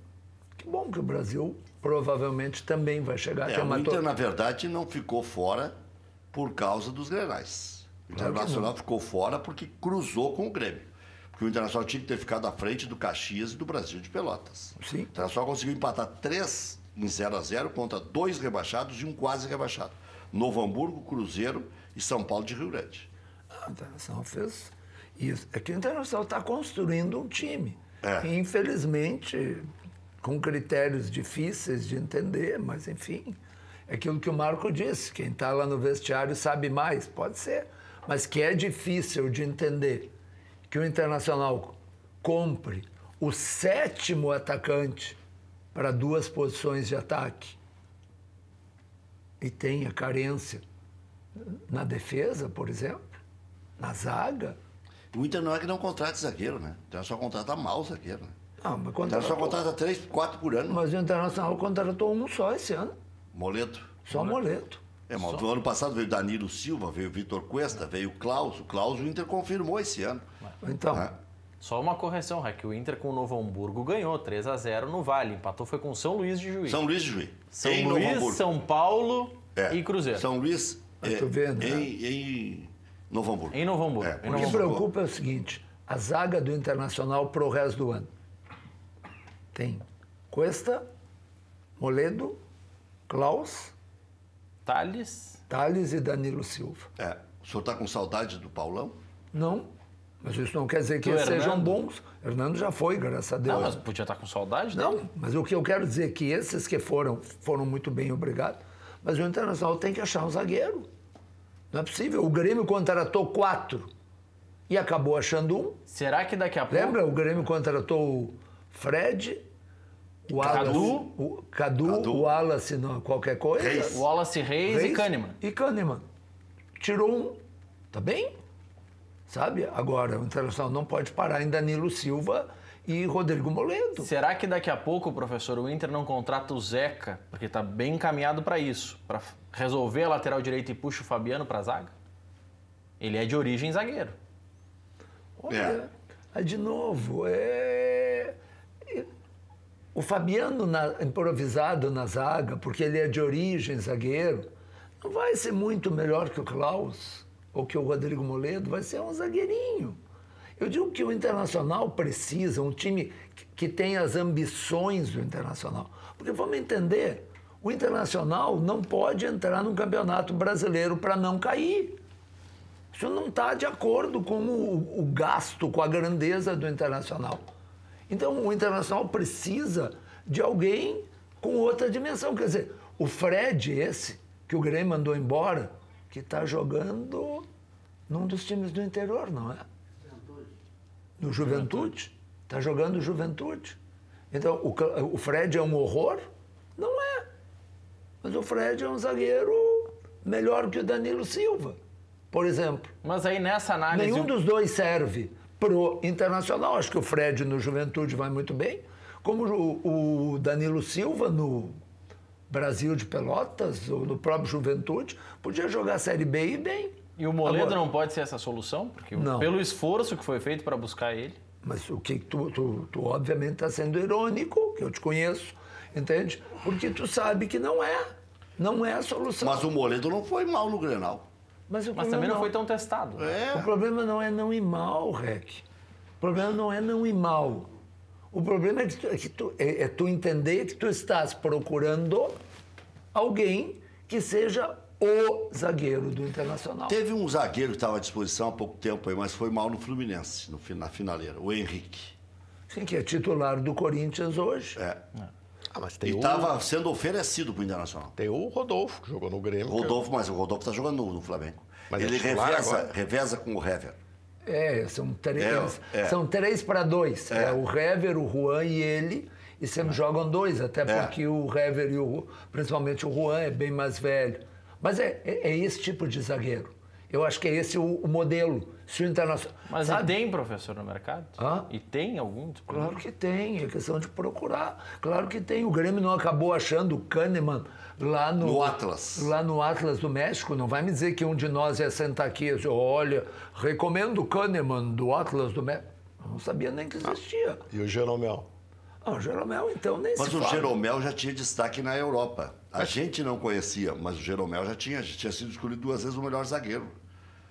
Que bom que o Brasil provavelmente também vai chegar. O Inter, na verdade, não ficou fora por causa dos Grenais. O Internacional ficou fora porque cruzou com o Grêmio. Porque o Internacional tinha que ter ficado à frente do Caxias e do Brasil de Pelotas. Sim. O Internacional conseguiu empatar 3 em 0-0 contra 2 rebaixados e um quase rebaixado. Novo Hamburgo, Cruzeiro e São Paulo de Rio Grande. O Internacional fez isso. É que o Internacional está construindo um time. E, infelizmente, com critérios difíceis de entender, mas enfim, é aquilo que o Marco disse, quem está lá no vestiário sabe mais, pode ser, mas que é difícil de entender que o Internacional compre o 7º atacante para 2 posições de ataque e tenha carência na defesa, por exemplo, na zaga. O Inter não é que não contrata zagueiro, né? O Inter só contrata mal zagueiro, né? Não, mas o Inter só contrata 3, 4 por ano. Mas o Internacional contratou um só esse ano. Moleto. Só Moleto. Mas no ano passado veio Danilo Silva, veio Vitor Cuesta, veio o Klaus. O Klaus o Inter confirmou esse ano. Então... Só uma correção, que o Inter com o Novo Hamburgo ganhou 3-0 no Vale. Empatou foi com o São Luís de Juiz. São Luís de Juiz. São Luís, São Paulo e Cruzeiro. São Luís em Novo Hamburgo. Em Novo Hamburgo. O que me preocupa é o seguinte, a zaga do Internacional pro resto do ano. Tem Cuesta, Moledo, Klaus, Thales e Danilo Silva. O senhor está com saudade do Paulão? Não, mas isso não quer dizer que E o eles sejam Hernando? bons. Hernando já foi, graças a Deus. Não, mas podia estar com saudade dele. Não, mas o que eu quero dizer é que esses que foram muito bem, obrigado. Mas o Internacional tem que achar um zagueiro. Não é possível. O Grêmio contratou 4 e acabou achando um. Será que daqui a pouco... Lembra? O Grêmio contratou o Fred, o Cadu, o Wallace, não, qualquer coisa. Reis. Wallace Reis e Kahneman. E Kahneman. Tirou um. Tá bem? Sabe? Agora, o Internacional não pode parar em Danilo Silva e Rodrigo Moledo. Será que daqui a pouco, professor, o Inter não contrata o Zeca, porque está bem encaminhado para isso, para resolver a lateral direita e puxa o Fabiano para a zaga? Ele é de origem zagueiro. Olha, de novo, o Fabiano improvisado na zaga, porque ele é de origem zagueiro, não vai ser muito melhor que o Klaus ou que o Rodrigo Moledo, vai ser um zagueirinho. Eu digo que o Internacional precisa, um time que tem as ambições do Internacional. Porque vamos entender, o Internacional não pode entrar no Campeonato Brasileiro para não cair. Isso não está de acordo com o gasto, com a grandeza do Internacional. Então, o Internacional precisa de alguém com outra dimensão. Quer dizer, o Fred, esse, que o Grêmio mandou embora, que está jogando num dos times do interior, não é? No Juventude. Está jogando Juventude. Então, o Fred é um horror? Não é. Mas o Fred é um zagueiro melhor que o Danilo Silva, por exemplo. Mas aí nessa análise... Nenhum dos dois serve pro Internacional. Acho que o Fred no Juventude vai muito bem. Como o Danilo Silva no Brasil de Pelotas, ou no próprio Juventude, podia jogar a Série B e bem. E o Moledo Agora, não pode ser essa solução? Porque Não. pelo esforço que foi feito para buscar ele... Mas o que tu obviamente está sendo irônico, que eu te conheço, entende? Porque tu sabe que não é a solução. Mas o Moledo não foi mal no Grenal. Mas também não foi tão testado. O problema não é não ir mal, Rec. O problema não é não ir mal. O problema é tu entender que tu estás procurando alguém que seja o zagueiro do Internacional. Teve um zagueiro que estava à disposição há pouco tempo aí, mas foi mal no Fluminense, na finaleira, o Henrique. Sim, que é titular do Corinthians hoje. Mas E tem estava sendo oferecido para o Internacional. tem o Rodolfo, que jogou no Grêmio. Rodolfo, mas o Rodolfo está jogando no Flamengo. Mas é ele titular agora? reveza com o Hever. São 3. É. São 3-2. É o Hever, o Juan e ele. E sempre jogam 2, até porque o Hever e principalmente o Juan é bem mais velho. Mas é esse tipo de zagueiro. Eu acho que é esse o modelo. Se o Internacional... Mas sabe? e tem, professor, no mercado? Hã? E tem algum? Claro que tem, é questão de procurar. Claro que tem. O Grêmio não acabou achando o Kahneman lá No Atlas. Lá no Atlas do México. Não vai me dizer que um de nós ia sentar aqui e dizer, olha, recomendo o Kahneman do Atlas do México. Eu não sabia nem que existia. E o Jeromel? O Jeromel, então, nem Mas se o fala. Jeromel já tinha destaque na Europa. A gente não conhecia, mas o Jeromel já tinha sido escolhido 2 vezes o melhor zagueiro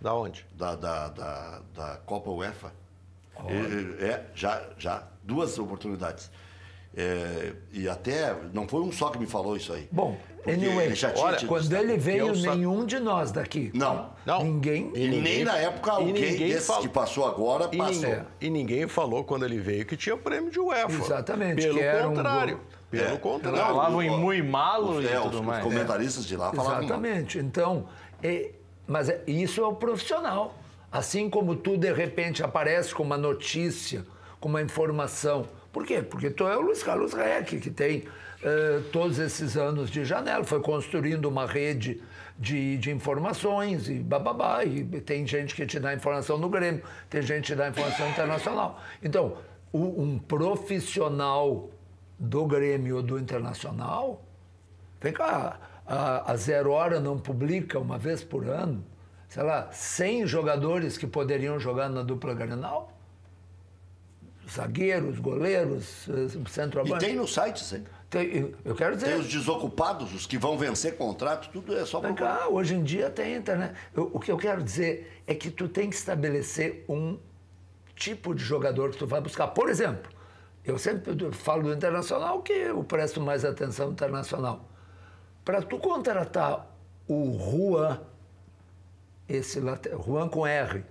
Da onde? da Copa UEFA. Já 2 oportunidades. E até, não foi um só que me falou isso aí. Bom, Porque anyway, ele já tinha olha, tido quando destaque. ele veio, Eu só- nenhum de nós daqui. Não. Ninguém. E nem na época alguém desse falou- que passou agora E passou. ninguém, e ninguém falou quando ele veio que tinha prêmio de UEFA. Exatamente, Pelo que era um contrário. gol. Pelo contrário. Falavam em muito malo e tudo os mais. comentaristas de lá falavam mal. Exatamente. Então, isso é o profissional. Assim como tu, de repente, aparece com uma notícia, com uma informação. Por quê? Porque tu é o Luiz Carlos Reck, que tem todos esses anos de janela, foi construindo uma rede de informações e bababá. E tem gente que te dá informação no Grêmio, tem gente que te dá informação internacional. Então, um profissional do Grêmio ou do Internacional, vem cá, a 0 Hora não publica uma vez por ano, sei lá, 100 jogadores que poderiam jogar na dupla Grenal? Zagueiros, goleiros, E centroavante. tem no site, sim. Eu quero dizer... Tem os desocupados, os que vão vencer contrato, tudo é só Vem procurar. cá, hoje em dia tem internet. O que eu quero dizer é que tu tem que estabelecer um tipo de jogador que tu vai buscar. Por exemplo, eu sempre falo do Internacional, que eu presto mais atenção no Internacional. Para tu contratar o Juan, Juan com R,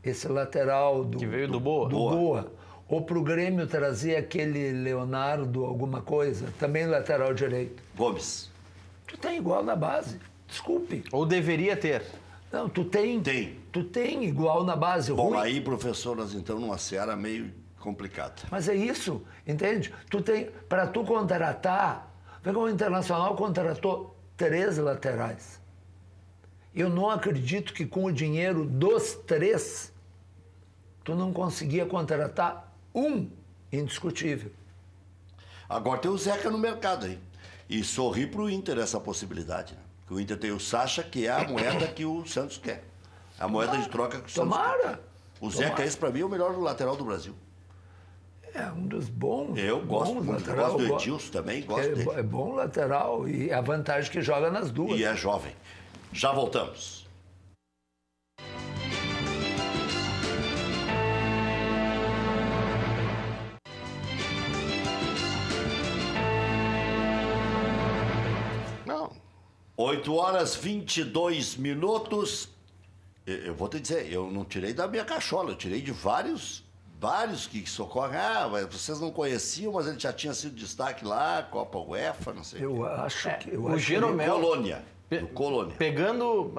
esse lateral Que veio do Boa. Boa. Ou para o Grêmio trazer aquele Leonardo alguma coisa, também lateral direito. Gomes. Tu tem igual na base. Desculpe. Ou deveria ter. Não, tu tem. Tem. Tu tem igual na base. Bom, Ruim. aí, professor, nós entramos numa seara meio complicada. Mas é isso, entende? Tu tem, para tu contratar, vê como o Internacional contratou 3 laterais. Eu não acredito que com o dinheiro dos 3, tu não conseguia contratar um indiscutível. Agora tem o Zeca no mercado aí. E sorri pro Inter essa possibilidade, né? Que o Inter tem o Sacha, que é a moeda que o Santos quer. A moeda de troca que o Santos quer. O Zeca, esse pra mim é o melhor lateral do Brasil. É um dos bons. Eu gosto bons muito, lateral, gosto do Edilson também, gosto dele. É bom lateral e a vantagem que joga nas duas. E é jovem. Já voltamos. Não. 8h22. Eu vou te dizer, eu não tirei da minha cachola, eu tirei de vários que socorrem. Ah, mas vocês não conheciam, mas ele já tinha sido destaque lá, Copa UEFA, não sei. Eu acho que... Eu o acho Jeromel... Colônia. Do Colônia. Pegando...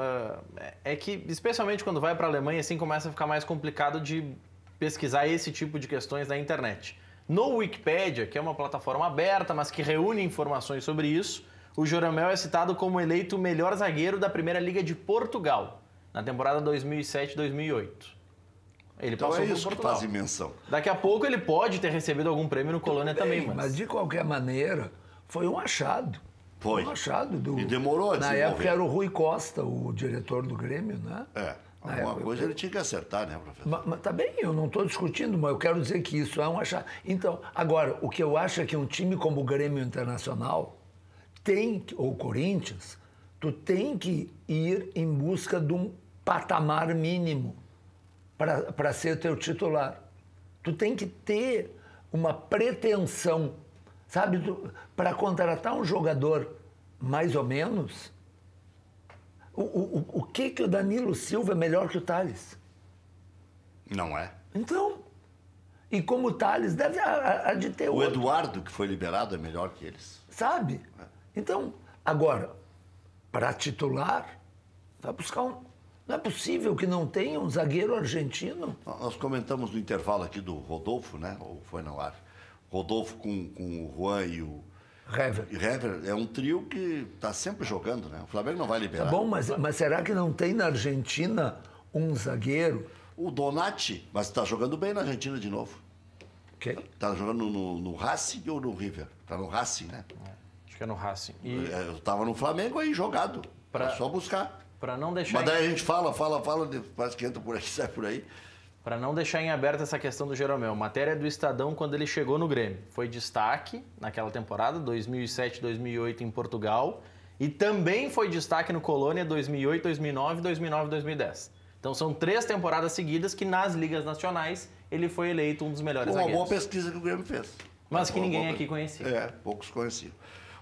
é que, especialmente quando vai para a Alemanha, assim, começa a ficar mais complicado de pesquisar esse tipo de questões na internet. No Wikipedia, que é uma plataforma aberta, mas que reúne informações sobre isso, o Jeromel é citado como eleito o melhor zagueiro da Primeira Liga de Portugal, na temporada 2007-2008. Ele Então passou é por isso que Portugal. faz menção. Daqui a pouco ele pode ter recebido algum prêmio no Colônia também, mas de qualquer maneira, foi um achado. Foi. Um achado do... E demorou a Na desenvolver. época era o Rui Costa, o diretor do Grêmio, né? Alguma coisa ele tinha que acertar, né, professor? Mas tá bem, eu não estou discutindo, mas eu quero dizer que isso é um achado. Então, agora, o que eu acho é que um time como o Grêmio Internacional tem, ou o Corinthians, tu tem que ir em busca de um patamar mínimo para ser teu titular. Tu tem que ter uma pretensão, sabe? Para contratar um jogador mais ou menos, o que o Danilo Silva é melhor que o Tales? Não é. Então, e como o Tales deve há de ter O outro, Eduardo, que foi liberado, é melhor que eles. sabe? Então, agora, para titular, vai buscar um... Não é possível que não tenha um zagueiro argentino. Nós comentamos no intervalo aqui do Rodolfo, né? Ou foi na ar. Rodolfo com o Juan e o Hever. Hever é um trio que está sempre jogando, né? O Flamengo não vai liberar. Tá bom, mas será que não tem na Argentina um zagueiro? O Donati, mas está jogando bem na Argentina de novo. Quem? Está jogando no Racing ou no River? Está no Racing, né? Acho que é no Racing. E Eu estava no Flamengo aí jogado. É só buscar. para não deixar... Mas daí a gente fala, parece que entra por aí, sai por aí. Para não deixar em aberto essa questão do Jeromel, matéria do Estadão quando ele chegou no Grêmio. Foi destaque naquela temporada, 2007-2008 em Portugal, e também foi destaque no Colônia 2008-2009, 2009-2010. Então são 3 temporadas seguidas que nas ligas nacionais ele foi eleito um dos melhores Uma zagueiros. boa pesquisa que o Grêmio fez. Mas que ninguém aqui conhecia. É, poucos conheciam.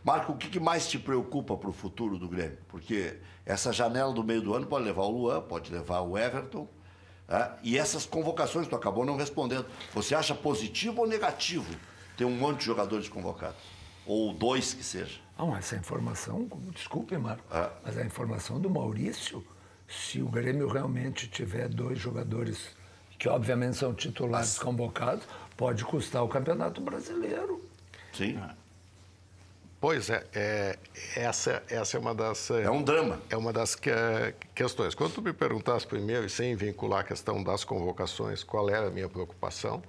Marco, o que mais te preocupa para o futuro do Grêmio? Porque essa janela do meio do ano pode levar o Luan, pode levar o Everton. E essas convocações, tu acabou não respondendo. Você acha positivo ou negativo ter um monte de jogadores convocados? Ou 2 que seja? Não, essa informação, desculpe, Marco, mas a informação do Maurício, se o Grêmio realmente tiver 2 jogadores que obviamente são titulares convocados, pode custar o Campeonato Brasileiro. Sim. Pois essa é uma das... É um drama. É uma das questões. Quando tu me perguntaste primeiro, e sem vincular a questão das convocações, qual era a minha preocupação,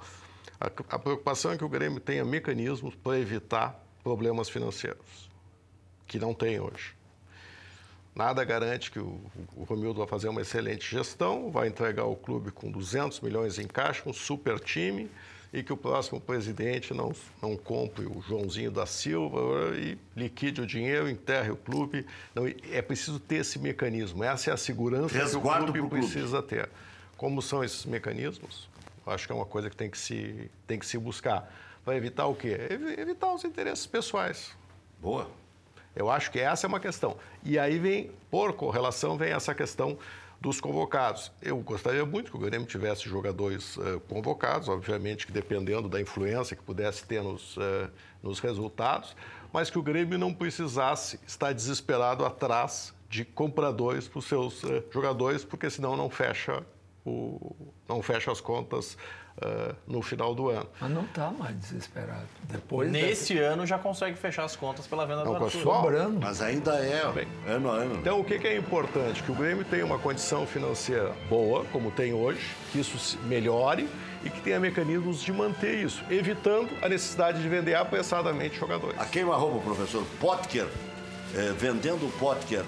a preocupação é que o Grêmio tenha mecanismos para evitar problemas financeiros, que não tem hoje. Nada garante que o Romildo vai fazer uma excelente gestão, vai entregar o clube com 200 milhões em caixa, um super time, e que o próximo presidente não compre o Joãozinho da Silva e liquide o dinheiro, enterre o clube. Não, é preciso ter esse mecanismo. Essa é a segurança Resguardo que o clube precisa ter. Como são esses mecanismos? Eu acho que é uma coisa que tem que se buscar. Para evitar o quê? Evitar os interesses pessoais. Boa. Eu acho que essa é uma questão. E aí vem, por correlação, vem essa questão dos convocados. Eu gostaria muito que o Grêmio tivesse jogadores convocados, obviamente que dependendo da influência que pudesse ter nos resultados, mas que o Grêmio não precisasse estar desesperado atrás de compradores para os seus jogadores, porque senão não fecha as contas no final do ano. Mas não está mais desesperado. Nesse ano já consegue fechar as contas pela venda do Arthur. Sobrando. Mas ainda é Bem, ano a ano. Então, o que é importante? Que o Grêmio tenha uma condição financeira boa, como tem hoje, que isso melhore e que tenha mecanismos de manter isso, evitando a necessidade de vender apressadamente jogadores. A queima-roupa, professor. Potker, vendendo o Potker,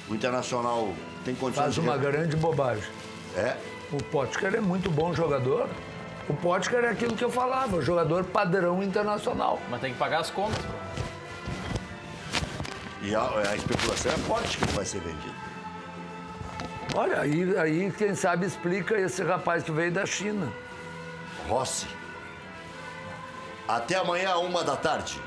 o Internacional tem condições Faz uma grande bobagem. É? O Potker é muito bom jogador. O Potker é aquilo que eu falava, jogador padrão internacional. Mas tem que pagar as contas. E a especulação é forte que ele vai ser vendido. Olha, aí quem sabe explica esse rapaz que veio da China. Rossi. Até amanhã, 1h da tarde.